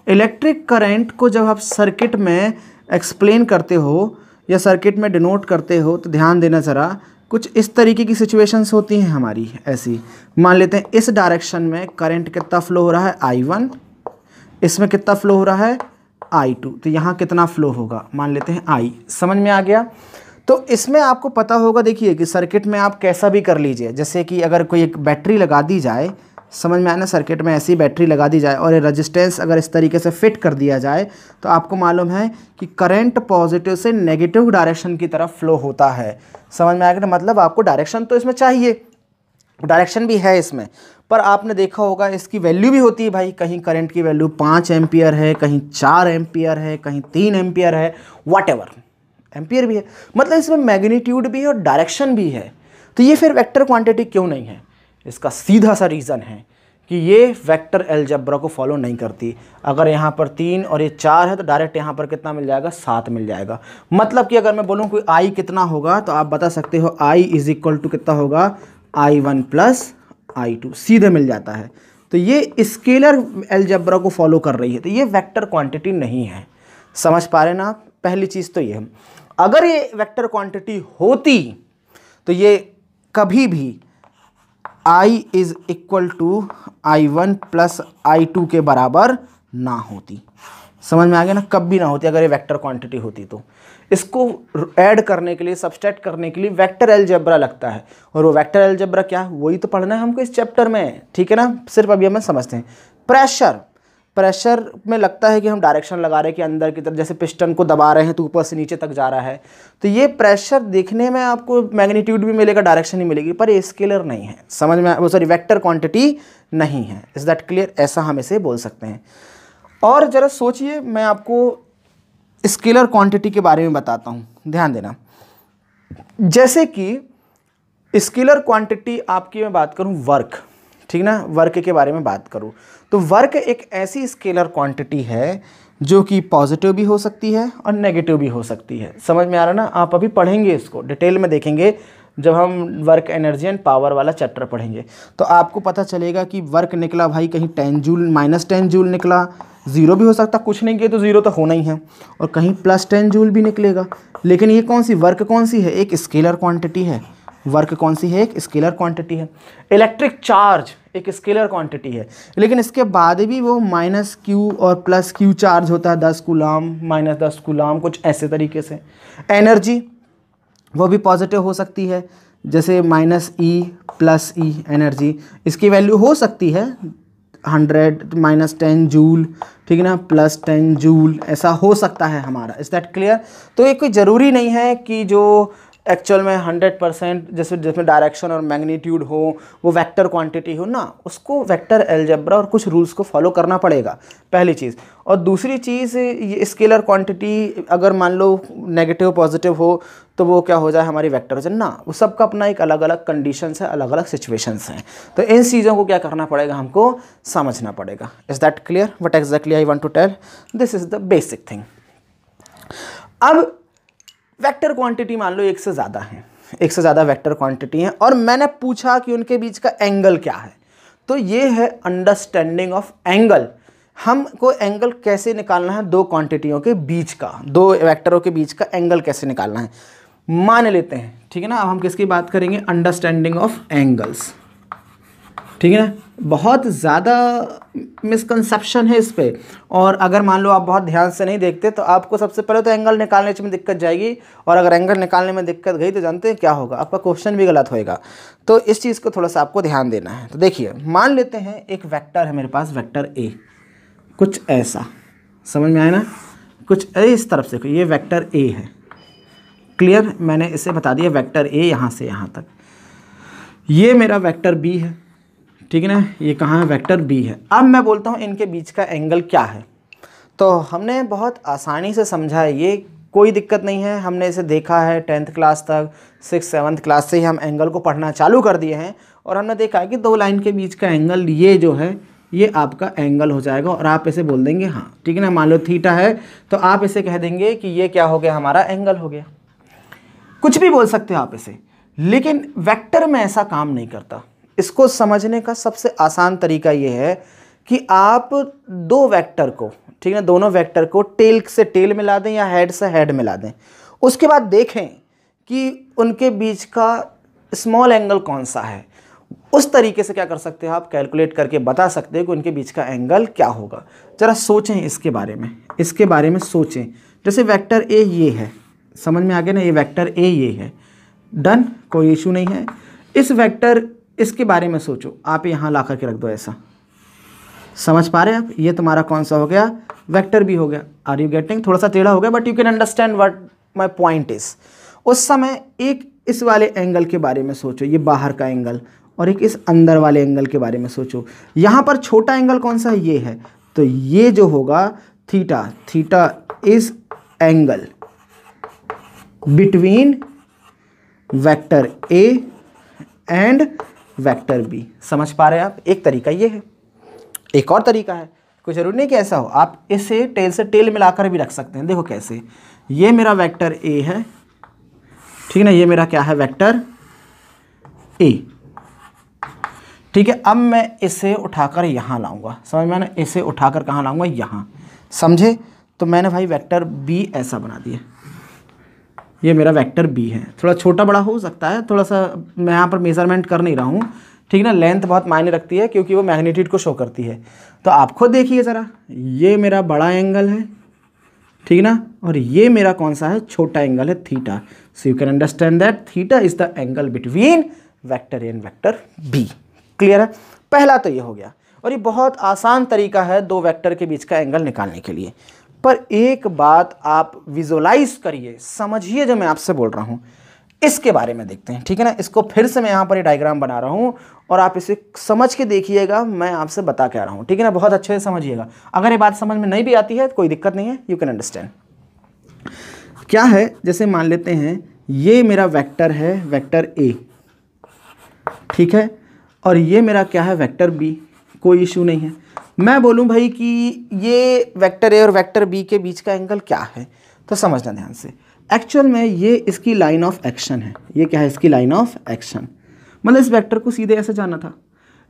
S1: electric current को जब आप सर्किट में एक्सप्लेन करते हो या सर्किट में डिनोट करते हो तो ध्यान देना ज़रा, कुछ इस तरीके की सिचुएशंस होती हैं हमारी ऐसी। मान लेते हैं इस डायरेक्शन में करंट कितना फ्लो हो रहा है, I1, इसमें कितना फ्लो हो रहा है, I2, तो यहाँ कितना फ्लो होगा, मान लेते हैं I। समझ में आ गया? तो इसमें आपको पता होगा, देखिए कि सर्किट में आप कैसा भी कर लीजिए, जैसे कि अगर कोई एक बैटरी लगा दी जाए, समझ में आया ना, सर्किट में ऐसी बैटरी लगा दी जाए और ये रेजिस्टेंस अगर इस तरीके से फिट कर दिया जाए तो आपको मालूम है कि करंट पॉजिटिव से नेगेटिव डायरेक्शन की तरफ फ्लो होता है। समझ में आएगा? मतलब आपको डायरेक्शन तो इसमें चाहिए, डायरेक्शन भी है इसमें, पर आपने देखा होगा इसकी वैल्यू भी होती है भाई। कहीं करंट की वैल्यू 5 एम्पियर है, कहीं 4 एम्पियर है, कहीं 3 एम्पियर है, व्हाटएवर, एम्पियर भी है, मतलब इसमें मैग्नीट्यूड भी है और डायरेक्शन भी है। तो ये फिर वेक्टर क्वांटिटी क्यों नहीं है? इसका सीधा सा रीज़न है कि ये वेक्टर अलजेब्रा को फॉलो नहीं करती। अगर यहाँ पर 3 और ये 4 है तो डायरेक्ट यहाँ पर कितना मिल जाएगा, 7 मिल जाएगा। मतलब कि अगर मैं बोलूँ कोई I कितना होगा तो आप बता सकते हो I इज इक्वल टू कितना होगा, I1 प्लस I2, सीधे मिल जाता है। तो ये स्केलर अलजेब्रा को फॉलो कर रही है, तो ये वेक्टर क्वांटिटी नहीं है। समझ पा रहे ना आप? पहली चीज़ तो ये है। अगर ये वेक्टर क्वांटिटी होती तो ये कभी भी I is equal to I1 plus I2 के बराबर ना होती। समझ में आ गया ना, कभी ना होती अगर ये वेक्टर क्वांटिटी होती। तो इसको ऐड करने के लिए, सब्सट्रैक्ट करने के लिए वेक्टर अलजेब्रा लगता है। और वो वेक्टर अलजेब्रा क्या है, वही तो पढ़ना है हमको इस चैप्टर में, ठीक है ना। सिर्फ अभी हमें समझते हैं। प्रेशर, प्रेशर में लगता है कि हम डायरेक्शन लगा रहे हैं कि अंदर की तरफ, जैसे पिस्टन को दबा रहे हैं तो ऊपर से नीचे तक जा रहा है, तो ये प्रेशर देखने में आपको मैग्नीट्यूड भी मिलेगा, डायरेक्शन ही मिलेगी, पर ये स्केलर नहीं है, समझ में, वो सॉरी वेक्टर क्वांटिटी नहीं है। Is that clear? ऐसा हम इसे बोल सकते हैं। और ज़रा सोचिए, मैं आपको स्केलर क्वांटिटी के बारे में बताता हूँ, ध्यान देना। जैसे कि स्केलर क्वांटिटी आपकी मैं बात करूँ वर्क, ठीक ना, वर्क के बारे में बात करूँ तो वर्क एक ऐसी स्केलर क्वांटिटी है जो कि पॉजिटिव भी हो सकती है और नेगेटिव भी हो सकती है। समझ में आ रहा ना? आप अभी पढ़ेंगे, इसको डिटेल में देखेंगे जब हम वर्क एनर्जी एंड पावर वाला चैप्टर पढ़ेंगे, तो आपको पता चलेगा कि वर्क निकला भाई कहीं 10 जूल, -10 जूल निकला, 0 भी हो सकता, कुछ नहीं किया तो 0 तो होना ही है, और कहीं +10 जूल भी निकलेगा। लेकिन ये कौन सी वर्क कौन सी है? एक स्केलर क्वांटिटी है। वर्क कौन सी है? एक स्केलर क्वांटिटी है। इलेक्ट्रिक चार्ज एक स्केलर क्वांटिटी है, लेकिन इसके बाद भी वो -q और +q चार्ज होता है, 10 कूलाम, -10 कूलाम, कुछ ऐसे तरीके से। एनर्जी वो भी पॉजिटिव हो सकती है, जैसे -E +E एनर्जी, इसकी वैल्यू हो सकती है 100 -10 जूल, ठीक है ना, +10 जूल, ऐसा हो सकता है हमारा। Is that clear? तो ये कोई ज़रूरी नहीं है कि जो एक्चुअल में 100% जैसे जिसमें डायरेक्शन और मैग्नीट्यूड हो वो वेक्टर क्वांटिटी हो ना, उसको वेक्टर अलजेब्रा और कुछ रूल्स को फॉलो करना पड़ेगा, पहली चीज़। और दूसरी चीज़, ये स्केलर क्वांटिटी अगर मान लो नेगेटिव पॉजिटिव हो तो वो क्या हो जाए, हमारी वेक्टर हो जाए ना, वो सबका अपना एक अलग अलग कंडीशंस है, अलग अलग सिचुएशंस हैं। तो इन चीज़ों को क्या करना पड़ेगा, हमको समझना पड़ेगा। Is that clear? What exactly I want to tell, this is the basic thing. अब वेक्टर क्वांटिटी मान लो एक से ज़्यादा है, एक से ज़्यादा वेक्टर क्वांटिटी हैं, और मैंने पूछा कि उनके बीच का एंगल क्या है, तो ये है अंडरस्टैंडिंग ऑफ एंगल। हमको एंगल कैसे निकालना है, दो क्वांटिटियों के बीच का, दो वेक्टरों के बीच का एंगल कैसे निकालना है, मान लेते हैं, ठीक है ना। अब हम किसकी बात करेंगे? अंडरस्टैंडिंग ऑफ एंगल्स, ठीक है ना। बहुत ज़्यादा मिसकंसेप्शन है इस पे, और अगर मान लो आप बहुत ध्यान से नहीं देखते तो आपको सबसे पहले तो एंगल निकालने में दिक्कत जाएगी, और अगर एंगल निकालने में दिक्कत गई तो जानते हैं क्या होगा, आपका क्वेश्चन भी गलत होएगा। तो इस चीज़ को थोड़ा सा आपको ध्यान देना है। तो देखिए, मान लेते हैं एक वेक्टर है मेरे पास, वेक्टर ए, कुछ ऐसा, समझ में आया ना, कुछ इस तरफ से, ये वेक्टर ए है, क्लियर, मैंने इसे बता दिया वेक्टर ए यहाँ से यहाँ तक। ये मेरा वेक्टर बी है, ठीक है ना, ये कहाँ है, वेक्टर बी है। अब मैं बोलता हूँ इनके बीच का एंगल क्या है, तो हमने बहुत आसानी से समझा है, ये कोई दिक्कत नहीं है, हमने इसे देखा है 10th क्लास तक, 6th 7th क्लास से ही हम एंगल को पढ़ना चालू कर दिए हैं, और हमने देखा है कि दो लाइन के बीच का एंगल ये जो है ये आपका एंगल हो जाएगा, और आप इसे बोल देंगे हाँ, ठीक है ना। मान लो थीटा है तो आप इसे कह देंगे कि ये क्या हो गया, हमारा एंगल हो गया, कुछ भी बोल सकते हो आप इसे। लेकिन वेक्टर में ऐसा काम नहीं करता। इसको समझने का सबसे आसान तरीका ये है कि आप दो वेक्टर को, ठीक है, दोनों वेक्टर को टेल से टेल मिला दें या हेड से हेड मिला दें, उसके बाद देखें कि उनके बीच का स्मॉल एंगल कौन सा है। उस तरीके से क्या कर सकते हो आप, कैलकुलेट करके बता सकते हो कि उनके बीच का एंगल क्या होगा। ज़रा सोचें इसके बारे में, इसके बारे में सोचें। जैसे वेक्टर ए ये है, समझ में आ गया ना, ये वेक्टर ए ये है, डन, कोई इशू नहीं है। इस वेक्टर, इसके बारे में सोचो, आप यहाँ ला करके रख दो ऐसा, समझ पा रहे हैं आप, ये तुम्हारा कौन सा हो गया, वेक्टर बी हो गया। Are you getting? थोड़ा सा टेढ़ा हो गया, but you can understand what my point is. उस समय एक इस वाले एंगल के बारे में सोचो, ये बाहर का एंगल, और एक इस अंदर वाले एंगल के बारे में सोचो। यहाँ पर छोटा एंगल कौन सा है, ये है, तो ये जो होगा theta, theta is angle between vector A and vector B. समझ पा रहे हैं आप? एक तरीका ये है, एक और तरीका है, कोई ज़रूरी नहीं कि ऐसा हो, आप इसे टेल से टेल मिलाकर भी रख सकते हैं। देखो कैसे, ये मेरा वेक्टर ए है, ठीक है ना, ये मेरा क्या है, वेक्टर ए, ठीक है। अब मैं इसे उठाकर यहाँ लाऊंगा, समझ में ना, इसे उठाकर कहाँ लाऊंगा, यहाँ, समझे। तो मैंने भाई वेक्टर बी ऐसा बना दिया, ये मेरा वेक्टर बी है। थोड़ा छोटा बड़ा हो सकता है, थोड़ा सा मैं यहाँ पर मेजरमेंट कर नहीं रहा हूँ, ठीक ना, लेंथ बहुत मायने रखती है क्योंकि वो मैग्नीट्यूड को शो करती है। तो आप खुद देखिए ज़रा, ये मेरा बड़ा एंगल है, ठीक ना, और ये मेरा कौन सा है, छोटा एंगल है, theta. So you can understand that theta is the angle between vector A and vector B. Clear है? पहला तो ये हो गया। और ये बहुत आसान तरीका है दो वेक्टर के बीच का एंगल निकालने के लिए। पर एक बात आप विजुअलाइज करिए, समझिए जो मैं आपसे बोल रहा हूँ, इसके बारे में देखते हैं, ठीक है ना। इसको फिर से मैं यहाँ पर ये डायग्राम बना रहा हूँ और आप इसे समझ के देखिएगा मैं आपसे बता क्या रहा हूँ, ठीक है ना। बहुत अच्छे से समझिएगा। अगर ये बात समझ में नहीं भी आती है तो कोई दिक्कत नहीं है, यू कैन अंडरस्टैंड। क्या है, जैसे मान लेते हैं ये मेरा वेक्टर है, वेक्टर ए, ठीक है, और ये मेरा क्या है, वेक्टर बी। कोई इशू नहीं है। मैं बोलूँ भाई कि ये वेक्टर ए और वेक्टर बी के बीच का एंगल क्या है, तो समझना ध्यान से। एक्चुअल में ये इसकी लाइन ऑफ एक्शन है। ये क्या है, इसकी लाइन ऑफ एक्शन, मतलब इस वेक्टर को सीधे ऐसे जाना था,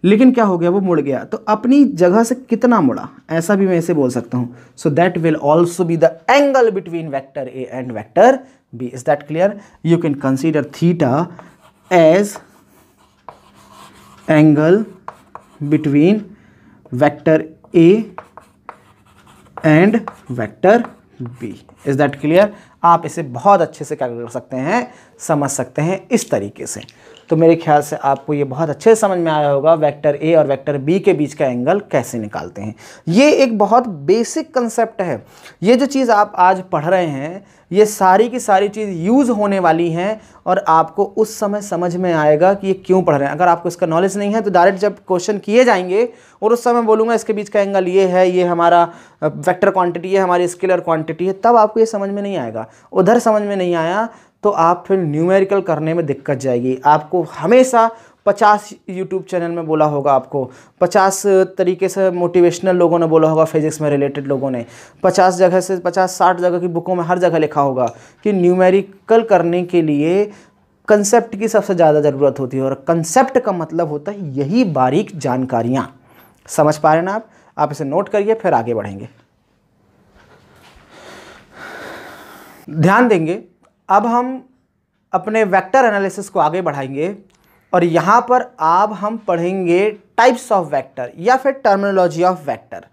S1: लेकिन क्या हो गया, वो मुड़ गया। तो अपनी जगह से कितना मुड़ा, ऐसा भी मैं इसे बोल सकता हूँ। So that will also be the angle between vector A and vector B. Is that clear? You can consider theta as angle between vector A and vector B. Is that clear? आप इसे बहुत अच्छे से क्या कर सकते हैं, समझ सकते हैं इस तरीके से। तो मेरे ख्याल से आपको ये बहुत अच्छे से समझ में आया होगा वेक्टर ए और वेक्टर बी के बीच का एंगल कैसे निकालते हैं। ये एक बहुत बेसिक कंसेप्ट है। ये जो चीज़ आप आज पढ़ रहे हैं, ये सारी की सारी चीज़ यूज़ होने वाली हैं और आपको उस समय समझ में आएगा कि ये क्यों पढ़ रहे हैं। अगर आपको इसका नॉलेज नहीं है तो डायरेक्ट जब क्वेश्चन किए जाएंगे और उस समय बोलूँगा इसके बीच का एंगल ये है, ये हमारा वेक्टर क्वांटिटी है, हमारी स्केलर क्वांटिटी है, तब आपको ये समझ में नहीं आएगा। उधर समझ में नहीं आया तो आप फिर न्यूमेरिकल करने में दिक्कत जाएगी। आपको हमेशा 50 यूट्यूब चैनल में बोला होगा, आपको 50 तरीके से मोटिवेशनल लोगों ने बोला होगा, फिजिक्स में रिलेटेड लोगों ने 50 जगह से 50-60 जगह की बुकों में हर जगह लिखा होगा कि न्यूमेरिकल करने के लिए कंसेप्ट की सबसे ज़्यादा ज़रूरत होती है। और कंसेप्ट का मतलब होता है यही बारीक जानकारियाँ। समझ पा रहे हैं ना आप इसे नोट करिए, फिर आगे बढ़ेंगे। ध्यान देंगे। अब हम अपने वेक्टर एनालिसिस को आगे बढ़ाएंगे और यहाँ पर अब हम पढ़ेंगे टाइप्स ऑफ वेक्टर या फिर terminology of vector.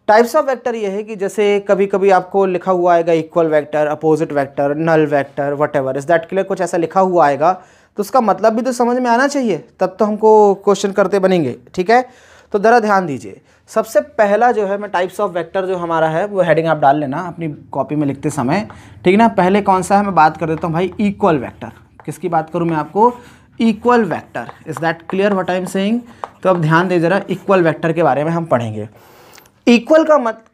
S1: Types of vector ये है कि जैसे कभी कभी आपको लिखा हुआ आएगा equal vector, opposite vector, null vector, whatever. Is that clear? कुछ ऐसा लिखा हुआ आएगा तो उसका मतलब भी तो समझ में आना चाहिए, तब तो हमको क्वेश्चन करते बनेंगे, ठीक है। तो ज़रा ध्यान दीजिए। सबसे पहला जो है मैं टाइप्स ऑफ वेक्टर जो हमारा है वो हेडिंग आप डाल लेना अपनी कॉपी में लिखते समय, ठीक है ना। पहले कौन सा है मैं बात कर देता हूँ भाई, इक्वल वेक्टर। किसकी बात करूँ मैं आपको? Equal vector. Is that clear what I am saying? तो अब ध्यान दे जरा, इक्वल वेक्टर के बारे में हम पढ़ेंगे। इक्वल का मत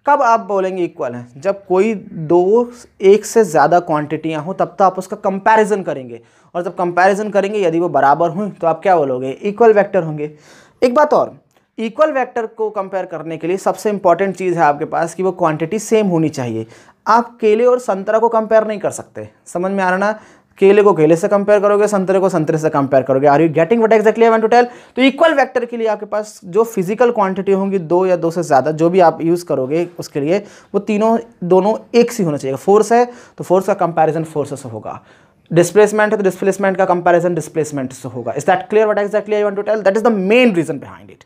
S1: कब आप बोलेंगे इक्वल है? जब कोई दो एक से ज़्यादा क्वांटिटियाँ हो तब तो आप उसका कंपैरिजन करेंगे, और जब कंपैरिजन करेंगे यदि वो बराबर हों तो आप क्या बोलोगे? इक्वल वेक्टर होंगे। एक बात और, इक्वल वेक्टर को कंपेयर करने के लिए सबसे इंपॉर्टेंट चीज़ है आपके पास कि वो क्वांटिटी सेम होनी चाहिए। आप केले और संतरा को कंपेयर नहीं कर सकते। समझ में आ रहा ना? केले को केले से कंपेयर करोगे, संतरे को संतरे से कंपेयर करोगे। Are you getting what exactly I want to tell? तो इक्वल वेक्टर के लिए आपके पास जो फिजिकल क्वांटिटी होंगी, दो या दो से ज़्यादा, जो भी आप यूज़ करोगे उसके लिए, वो दोनों एक सी होना चाहिए। फोर्स है तो फोर्स का कंपेरिजन फोर्स से होगा, डिस्प्लेसमेंट है तो डिस्प्लेसमेंट का कंपेरिजन डिस्प्लेसमेंट से होगा। Is that clear what exactly I want to tell? That is the main reason behind it.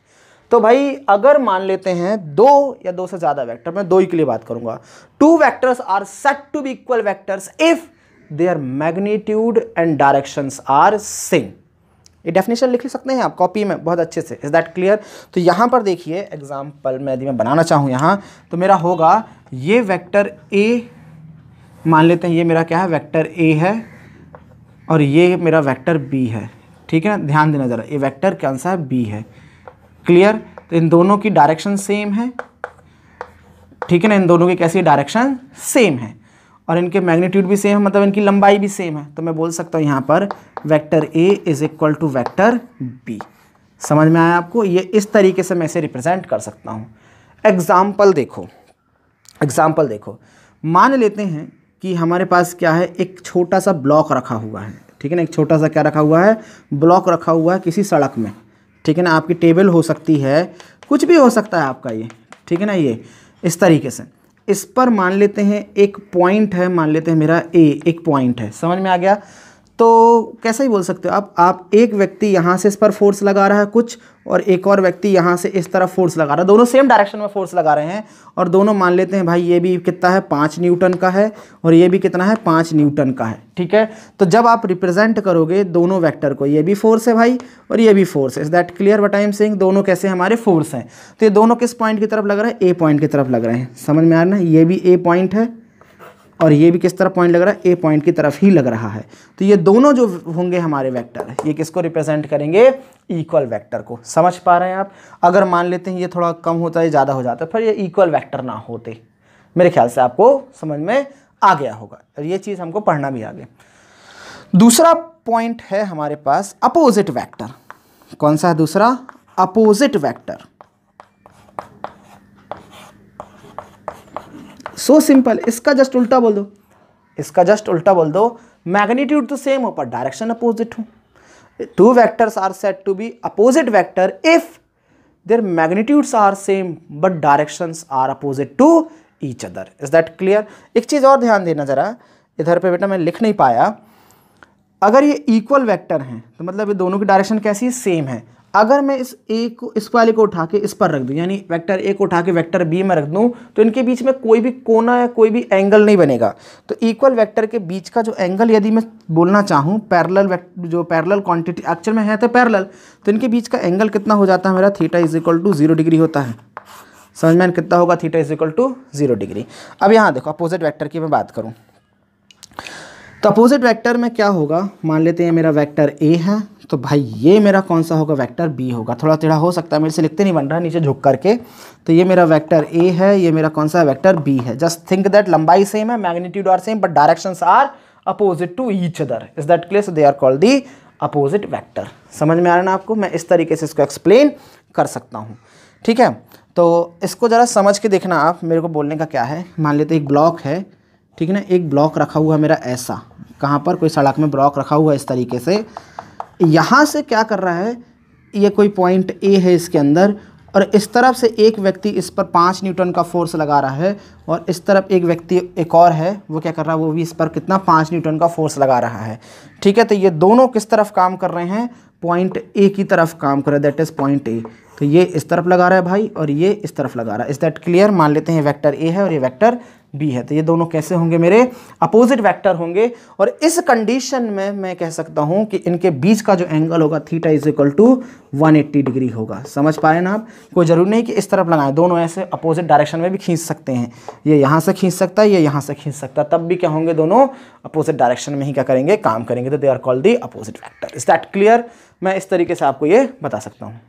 S1: तो भाई अगर मान लेते हैं दो या दो से ज़्यादा वेक्टर, मैं दो ही के लिए बात करूंगा, two vectors are said to be equal vectors if their magnitude and directions are same. ये डेफिनेशन लिख सकते हैं आप कॉपी में बहुत अच्छे से। Is that clear? तो यहाँ पर देखिए एग्जाम्पल में यदि मैं बनाना चाहूँ यहाँ, तो मेरा होगा ये वेक्टर ए, मान लेते हैं ये मेरा क्या है, वेक्टर ए है, और ये मेरा वेक्टर बी है, ठीक है ना। ध्यान देना ज़रा, ये वेक्टर कौन सा है? बी है। क्लियर? तो इन दोनों की डायरेक्शन सेम है, ठीक है ना। इन दोनों की कैसी डायरेक्शन? सेम है, और इनके मैग्नीट्यूड भी सेम है, मतलब इनकी लंबाई भी सेम है। तो मैं बोल सकता हूँ यहाँ पर vector A is equal to vector B. समझ में आया आपको? ये इस तरीके से मैं इसे रिप्रेजेंट कर सकता हूँ। एग्जाम्पल देखो, एग्जाम्पल देखो। मान लेते हैं कि हमारे पास क्या है, एक छोटा सा ब्लॉक रखा हुआ है, ठीक है ना। एक छोटा सा क्या रखा हुआ है? ब्लॉक रखा हुआ है किसी सड़क में, ठीक है ना। आपकी टेबल हो सकती है, कुछ भी हो सकता है आपका ये, ठीक है ना। ये इस तरीके से, इस पर मान लेते हैं एक पॉइंट है, मान लेते हैं मेरा ए एक पॉइंट है। समझ में आ गया? तो कैसे ही बोल सकते हो आप एक व्यक्ति यहाँ से इस पर फोर्स लगा रहा है कुछ, और एक और व्यक्ति यहाँ से इस तरफ फोर्स लगा रहा है, दोनों सेम डायरेक्शन में फोर्स लगा रहे हैं, और दोनों मान लेते हैं भाई ये भी कितना है 5 न्यूटन का है और ये भी कितना है 5 न्यूटन का है, ठीक है। तो जब आप रिप्रेजेंट करोगे दोनों वेक्टर को, ये भी फोर्स है भाई और ये भी फोर्स है, is that clear what I am saying, दोनों कैसे हमारे फोर्स हैं। तो ये दोनों किस पॉइंट की तरफ लग रहा है, ए पॉइंट की तरफ लग रहे हैं, समझ में आ रहा है ना, ये भी ए पॉइंट है और ये भी किस तरफ पॉइंट लग रहा है, ए पॉइंट की तरफ ही लग रहा है। तो ये दोनों जो होंगे हमारे वेक्टर, ये किसको रिप्रेजेंट करेंगे, इक्वल वेक्टर को। समझ पा रहे हैं आप। अगर मान लेते हैं ये थोड़ा कम होता है, ज़्यादा हो जाता है, फिर ये इक्वल वेक्टर ना होते, मेरे ख्याल से आपको समझ में आ गया होगा, और ये चीज़ हमको पढ़ना भी आगे। दूसरा पॉइंट है हमारे पास अपोजिट वेक्टर। कौन सा है दूसरा, अपोजिट वेक्टर। सो सिंपल, इसका जस्ट उल्टा बोल दो, इसका जस्ट उल्टा बोल दो, मैग्नीट्यूड तो सेम हो पर डायरेक्शन अपोजिट हो। Two vectors are said to be opposite vector if their magnitudes are same but directions are opposite to each other. Is that clear. एक चीज़ और ध्यान देना ज़रा, इधर पे बेटा मैं लिख नहीं पाया, अगर ये इक्वल वेक्टर हैं तो मतलब ये दोनों की डायरेक्शन कैसी है, सेम है। अगर मैं इस ए को, इस वाले को उठा के इस पर रख दूं, यानी वेक्टर ए को उठा के वेक्टर बी में रख दूं, तो इनके बीच में कोई भी कोना या कोई भी एंगल नहीं बनेगा। तो इक्वल वेक्टर के बीच का जो एंगल यदि मैं बोलना चाहूँ, पैरेलल जो पैरेलल क्वांटिटी एक्चुअल में है तो पैरेलल, तो इनके बीच का एंगल कितना हो जाता है मेरा, theta is equal to 0 degree होता है। समझ में कितना होगा, theta is equal to 0 degree. अब यहाँ देखो अपोजिट वेक्टर की मैं बात करूँ तो अपोजिट वेक्टर में क्या होगा, मान लेते हैं मेरा वेक्टर ए है, तो भाई ये मेरा कौन सा होगा, वेक्टर बी होगा। थोड़ा टेढ़ा हो सकता है, मेरे से लिखते नहीं बन रहा नीचे झुक करके। तो ये मेरा वेक्टर ए है, ये मेरा कौन सा वेक्टर बी है। जस्ट थिंक दैट लंबाई सेम है, magnitude are same but directions are opposite to each other. Is that clear. So they are called the opposite vector. समझ में आ रहा है ना आपको, मैं इस तरीके से इसको एक्सप्लेन कर सकता हूँ, ठीक है। तो इसको ज़रा समझ के देखना आप, मेरे को बोलने का क्या है। मान लेते एक ब्लॉक है, ठीक है ना, एक ब्लॉक रखा हुआ है मेरा ऐसा, कहाँ पर, कोई सड़क में ब्लॉक रखा हुआ है इस तरीके से। यहाँ से क्या कर रहा है, ये कोई पॉइंट ए है इसके अंदर, और इस तरफ से एक व्यक्ति इस पर 5 न्यूटन का फोर्स लगा रहा है, और इस तरफ एक व्यक्ति एक और है, वो क्या कर रहा है, वो भी इस पर कितना 5 न्यूटन का फोर्स लगा रहा है, ठीक है। तो ये दोनों किस तरफ काम कर रहे हैं, पॉइंट ए की तरफ काम कर रहे हैं, दैट इज़ पॉइंट ए। तो ये इस तरफ लगा रहा है भाई और ये इस तरफ लगा रहा है। Is that clear. मान लेते हैं वेक्टर ए है और ये वेक्टर बी है, तो ये दोनों कैसे होंगे, मेरे अपोजिट वेक्टर होंगे। और इस कंडीशन में मैं कह सकता हूं कि इनके बीच का जो एंगल होगा, theta is equal to 180 degree होगा। समझ पाए ना आप। कोई जरूरी नहीं कि इस तरफ लगाएं, दोनों ऐसे अपोजिट डायरेक्शन में भी खींच सकते हैं। ये यहाँ से खींच सकता है, ये यहाँ से खींच सकता है, तब भी क्या होंगे, दोनों अपोजिट डायरेक्शन में ही क्या करेंगे, काम करेंगे। तो they are called the opposite vector. Is that clear. मैं इस तरीके से आपको ये बता सकता हूँ।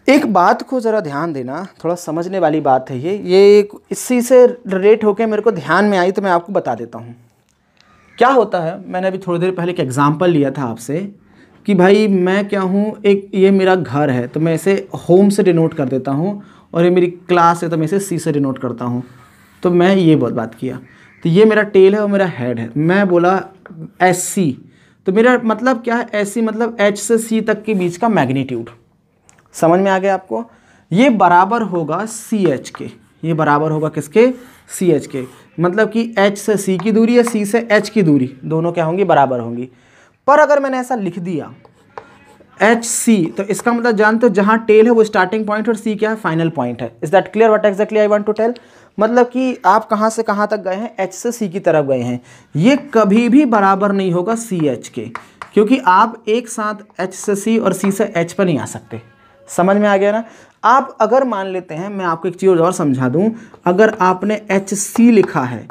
S1: एक बात को ज़रा ध्यान देना, थोड़ा समझने वाली बात है ये इसी से रिलेट होकर मेरे को ध्यान में आई, तो मैं आपको बता देता हूँ। क्या होता है, मैंने अभी थोड़ी देर पहले एक एग्जांपल लिया था आपसे कि भाई मैं क्या हूँ, एक ये मेरा घर है तो मैं इसे होम से डिनोट कर देता हूँ, और ये मेरी क्लास है तो मैं इसे सी से डिनोट करता हूँ। तो मैं ये बहुत बात किया, तो ये मेरा टेल है और मेरा हेड है। मैं बोला एस सी, तो मेरा मतलब क्या है, एस सी मतलब एच से सी तक के बीच का मैग्नीट्यूड। समझ में आ गया आपको। ये बराबर होगा सी एच के, ये बराबर होगा किसके, सी एच के। मतलब कि एच से सी की दूरी या सी से एच की दूरी, दोनों क्या होंगी, बराबर होंगी। पर अगर मैंने ऐसा लिख दिया एच सी, तो इसका मतलब जानते हो जहाँ टेल है वो स्टार्टिंग पॉइंट और सी क्या है, फाइनल पॉइंट है। Is that clear what exactly I want to tell. मतलब कि आप कहाँ से कहाँ तक गए हैं, एच से सी की तरफ गए हैं। ये कभी भी बराबर नहीं होगा सी एच के, क्योंकि आप एक साथ एच से सी और सी से एच पर नहीं आ सकते। समझ में आ गया ना। आप अगर मान लेते हैं, मैं आपको एक चीज़ और समझा दूं, अगर आपने एच सी लिखा है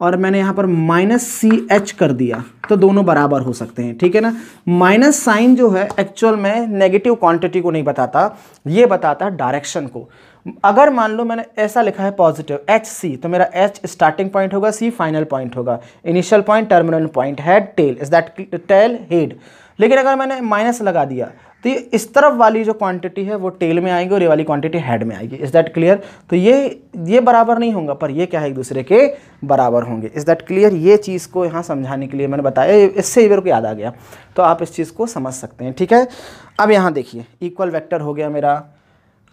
S1: और मैंने यहाँ पर माइनस सी एच कर दिया, तो दोनों बराबर हो सकते हैं, ठीक है ना। माइनस साइन जो है एक्चुअल में नेगेटिव क्वांटिटी को नहीं बताता, ये बताता है डायरेक्शन को। अगर मान लो मैंने ऐसा लिखा है पॉजिटिव एच सी, तो मेरा एच स्टार्टिंग पॉइंट होगा, सी फाइनल पॉइंट होगा, initial point, terminal point, head, tail. Is that tail, head. लेकिन अगर मैंने माइनस लगा दिया तो ये इस तरफ वाली जो क्वांटिटी है वो टेल में आएगी और ये वाली क्वांटिटी हेड में आएगी। Is that clear. तो ये बराबर नहीं होगा, पर ये क्या है, एक दूसरे के बराबर होंगे। Is that clear. ये चीज़ को यहाँ समझाने के लिए मैंने बताया, इससे ही मेरे को याद आ गया, तो आप इस चीज़ को समझ सकते हैं, ठीक है। अब यहाँ देखिए, इक्वल वेक्टर हो गया मेरा,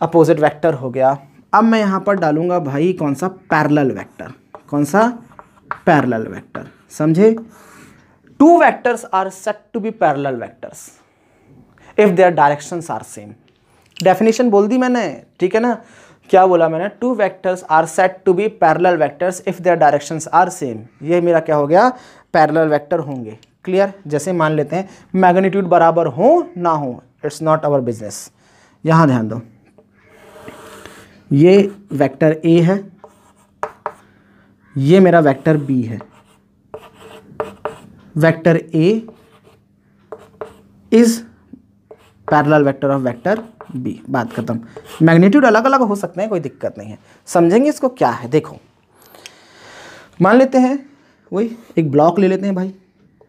S1: अपोजिट वेक्टर हो गया। अब मैं यहाँ पर डालूंगा भाई कौन सा, पैरेलल वेक्टर। कौन सा, पैरेलल वेक्टर। समझे। Two vectors are set to be parallel vectors if their directions are same. Definition बोल दी मैंने, ठीक है ना। क्या बोला मैंने? Two vectors are set to be parallel vectors if their directions are same. ये मेरा क्या हो गया? पैरेलल वेक्टर होंगे। क्लियर? जैसे मान लेते हैं मैग्नीट्यूड बराबर हो ना हो, इट्स नॉट आवर बिजनेस। यहां ध्यान दो, ये वेक्टर ए है, ये मेरा वेक्टर बी है। Vector A is parallel vector of vector B. बात खत्म। मैग्नीट्यूड अलग अलग हो सकते हैं, कोई दिक्कत नहीं है। समझेंगे इसको क्या है। देखो मान लेते हैं वही एक ब्लॉक ले लेते हैं भाई,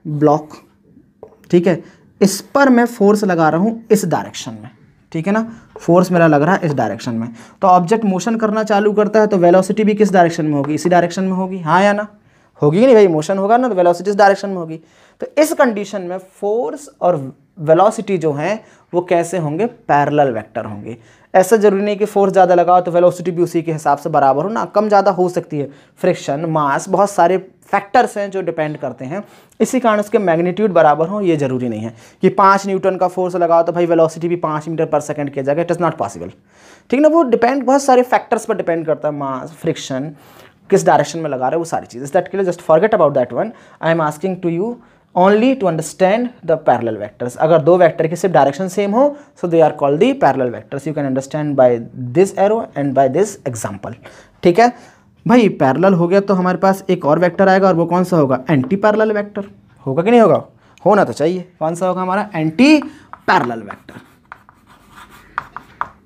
S1: ब्लॉक, ठीक है। इस पर मैं फोर्स लगा रहा हूं इस डायरेक्शन में, ठीक है ना। फोर्स मेरा लग रहा है इस डायरेक्शन में, तो ऑब्जेक्ट मोशन करना चालू करता है तो वेलोसिटी भी किस डायरेक्शन में होगी? इसी डायरेक्शन में होगी, हाँ या ना? होगी कि नहीं भाई? मोशन होगा ना तो वेलोसिटी इस डायरेक्शन में होगी। तो इस कंडीशन में फोर्स और वेलोसिटी जो हैं वो कैसे होंगे? पैरेलल वेक्टर होंगे। ऐसा जरूरी नहीं कि फोर्स ज़्यादा लगाओ तो वेलोसिटी भी उसी के हिसाब से बराबर हो ना, कम ज़्यादा हो सकती है। फ्रिक्शन, मास, बहुत सारे फैक्टर्स हैं जो डिपेंड करते हैं। इसी कारण उसके मैग्नीट्यूड बराबर हो ये जरूरी नहीं है कि 5 न्यूटन का फोर्स लगाओ तो भाई वेलोसिटी भी 5 मीटर पर सेकंड किया जाएगा। इट इज़ नॉट पॉसिबल, ठीक है ना। वो डिपेंड बहुत सारे फैक्टर्स पर डिपेंड करता है, मास, फ्रिक्शन, किस डायरेक्शन में लगा रहे हैं, वो सारी चीज़। दैट के लिए just forget about that one. I am asking to you only to understand the parallel vectors. अगर दो वेक्टर की सिर्फ डायरेक्शन सेम हो so they are called the parallel vectors. You can understand by this arrow and by this example, ठीक है भाई। Parallel हो गया तो हमारे पास एक और वेक्टर आएगा, और वो कौन सा होगा? Anti parallel vector. होगा कि नहीं होगा? होना तो चाहिए। कौन सा होगा हमारा? Anti parallel vector.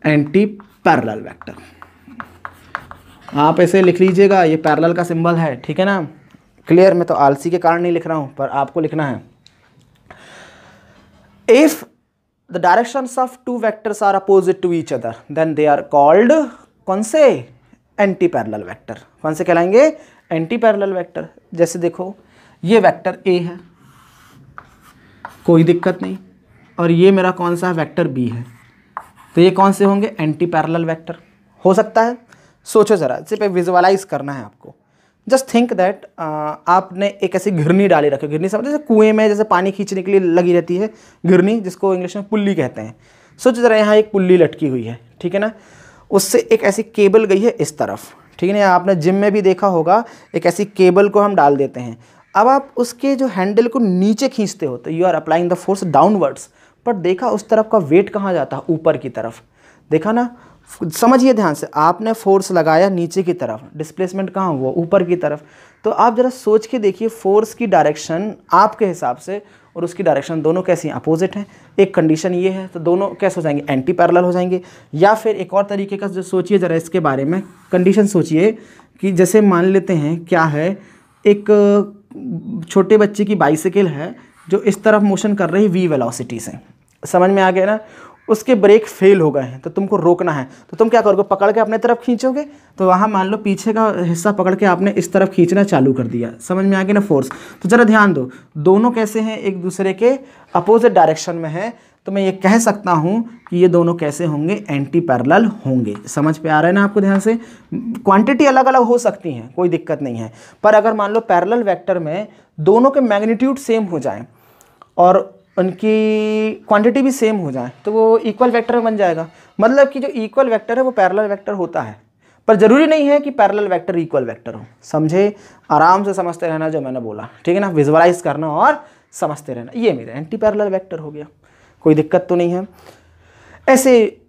S1: Anti parallel vector आप ऐसे लिख लीजिएगा, ये पैरेलल का सिंबल है, ठीक है ना। क्लियर? मैं तो आलसी के कारण नहीं लिख रहा हूं, पर आपको लिखना है। If the directions of two vectors are opposite to each other then they are called कौन से? Anti parallel vector. कौन से कहलाएंगे? Anti parallel vector. जैसे देखो ये वेक्टर ए है, कोई दिक्कत नहीं, और ये मेरा कौन सा वेक्टर बी है, तो ये कौन से होंगे? Anti parallel vector. हो सकता है? सोचो ज़रा, सिर्फ विजुअलाइज करना है आपको। जस्ट थिंक दैट आपने एक ऐसी घिरनी डाली रखी। घिरनी समझ, जैसे कुएं में जैसे पानी खींचने के लिए लगी रहती है घिरनी, जिसको इंग्लिश में पुल्ली कहते हैं। सोचो ज़रा, यहाँ एक पुल्ली लटकी हुई है, ठीक है ना। उससे एक ऐसी केबल गई है इस तरफ, ठीक है ना। आपने जिम में भी देखा होगा, एक ऐसी केबल को हम डाल देते हैं। अब आप उसके जो हैंडल को नीचे खींचते हो तो you are applying the force downwards, पर देखा उस तरफ का वेट कहाँ जाता है? ऊपर की तरफ। देखा ना? समझिए ध्यान से, आपने फोर्स लगाया नीचे की तरफ, डिस्प्लेसमेंट कहाँ हुआ? ऊपर की तरफ। तो आप जरा सोच के देखिए, फोर्स की डायरेक्शन आपके हिसाब से और उसकी डायरेक्शन दोनों कैसी हैं? अपोजिट हैं। एक कंडीशन ये है, तो दोनों कैसे हो जाएंगे? एंटी पैरेलल हो जाएंगे। या फिर एक और तरीके का जो सोचिए ज़रा इसके बारे में, कंडीशन सोचिए कि जैसे मान लेते हैं क्या है, एक छोटे बच्चे की बाइसिकल है जो इस तरफ मोशन कर रही वी वेलोसिटी से। समझ में आ गया ना? उसके ब्रेक फेल हो गए हैं तो तुमको रोकना है, तो तुम क्या करोगे? पकड़ के अपने तरफ खींचोगे। तो वहाँ मान लो पीछे का हिस्सा पकड़ के आपने इस तरफ खींचना चालू कर दिया। समझ में आ गया ना फोर्स? तो ज़रा ध्यान दो, दोनों कैसे हैं? एक दूसरे के अपोजिट डायरेक्शन में है। तो मैं ये कह सकता हूँ कि ये दोनों कैसे होंगे? एंटी पैरेलल होंगे। समझ पे आ रहा है ना आपको? ध्यान से, क्वांटिटी अलग अलग हो सकती हैं, कोई दिक्कत नहीं है, पर अगर मान लो पैरेलल वेक्टर में दोनों के मैग्नीट्यूड सेम हो जाएं और उनकी क्वांटिटी भी सेम हो जाए तो वो इक्वल वेक्टर बन जाएगा। मतलब कि जो इक्वल वेक्टर है वो पैरेलल वेक्टर होता है, पर ज़रूरी नहीं है कि पैरेलल वेक्टर इक्वल वेक्टर हो। समझे? आराम से समझते रहना जो मैंने बोला, ठीक है ना। विजुअलाइज करना और समझते रहना। ये मेरा एंटी पैरेलल वेक्टर हो गया, कोई दिक्कत तो नहीं है। ऐसे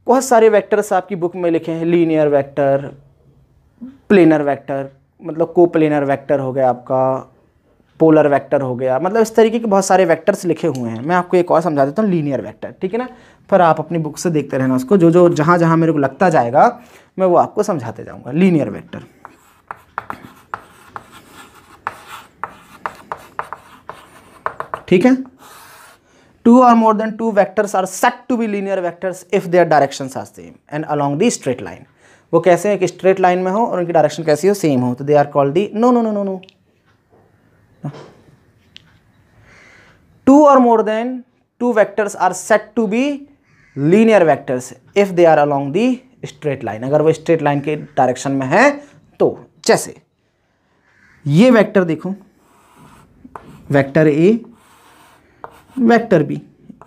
S1: बहुत सारे वेक्टर्स आपकी बुक में लिखे हैं, लीनियर वेक्टर, प्लेनर वेक्टर, मतलब कोप्लेनर वेक्टर हो गया आपका, पोलर वेक्टर हो गया, मतलब इस तरीके के बहुत सारे वेक्टर्स लिखे हुए हैं। मैं आपको एक और समझा देता हूँ, लीनियर वेक्टर, ठीक है ना। फिर आप अपनी बुक से देखते रहना उसको, जो जो जहाँ जहाँ मेरे को लगता जाएगा मैं वो आपको समझाते जाऊँगा। लीनियर वेक्टर, ठीक है। टू और more than two vectors are set to be linear vectors if their directions are same and along the straight line. वो कैसे हैं कि स्ट्रेट लाइन में हो और उनकी डायरेक्शन कैसी हो? सेम हो, तो they are called the no no no no no two or more than two vectors are said to be linear vectors if they are along the straight line। अगर वो straight line के direction में है तो, जैसे ये vector देखो, vector A vector B,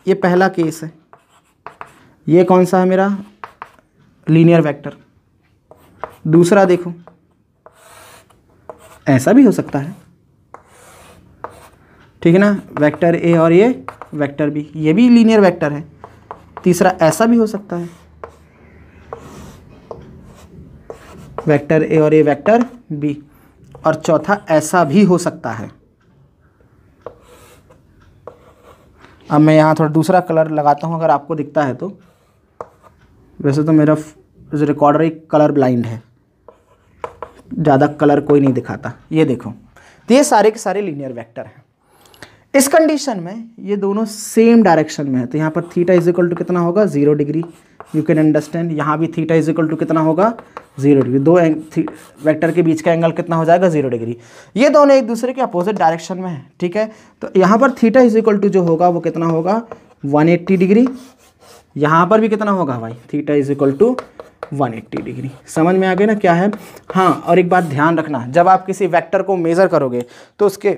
S1: ये पहला केस है। ये कौन सा है मेरा? Linear vector. दूसरा देखो, ऐसा भी हो सकता है, ठीक है ना, वेक्टर ए और ये वेक्टर बी, ये भी लीनियर वेक्टर है। तीसरा ऐसा भी हो सकता है, वेक्टर ए और ये वेक्टर बी। और चौथा ऐसा भी हो सकता है। अब मैं यहाँ थोड़ा दूसरा कलर लगाता हूँ, अगर आपको दिखता है तो। वैसे तो मेरा रिकॉर्डर एक कलर ब्लाइंड है, ज़्यादा कलर कोई नहीं दिखाता। ये देखो, तो ये सारे के सारे लीनियर वेक्टर हैं। इस कंडीशन में ये दोनों सेम डायरेक्शन में है, तो यहाँ पर थीटा इज इक्वल टू कितना होगा? 0 डिग्री। You can understand. यहाँ भी थीटा इज इक्वल टू कितना होगा? 0 डिग्री। दो वेक्टर के बीच का एंगल कितना हो जाएगा? 0 डिग्री। ये दोनों एक दूसरे के अपोजिट डायरेक्शन में है, ठीक है। तो यहाँ पर थीटा इज इक्वल टू जो होगा वो कितना होगा? 180 डिग्री। यहाँ पर भी कितना होगा भाई? Theta is equal to 180 degree. समझ में आ गया ना क्या है? हाँ, और एक बात ध्यान रखना, जब आप किसी वेक्टर को मेज़र करोगे तो उसके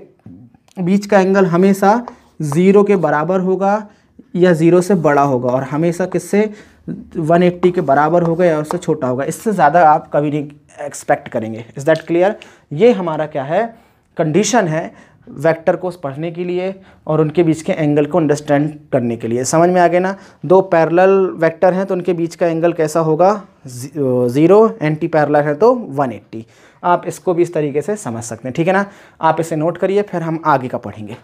S1: बीच का एंगल हमेशा 0 के बराबर होगा या 0 से बड़ा होगा, और हमेशा किससे? 180 के बराबर होगा या उससे छोटा होगा। इससे ज़्यादा आप कभी नहीं एक्सपेक्ट करेंगे। Is that clear? ये हमारा क्या है? कंडीशन है वेक्टर को पढ़ने के लिए और उनके बीच के एंगल को अंडरस्टैंड करने के लिए। समझ में आ गया ना? दो पैरेलल वेक्टर हैं तो उनके बीच का एंगल कैसा होगा? 0। एंटी पैरेलल है तो 180। आप इसको भी इस तरीके से समझ सकते हैं, ठीक है ना। आप इसे नोट करिए, फिर हम आगे का पढ़ेंगे।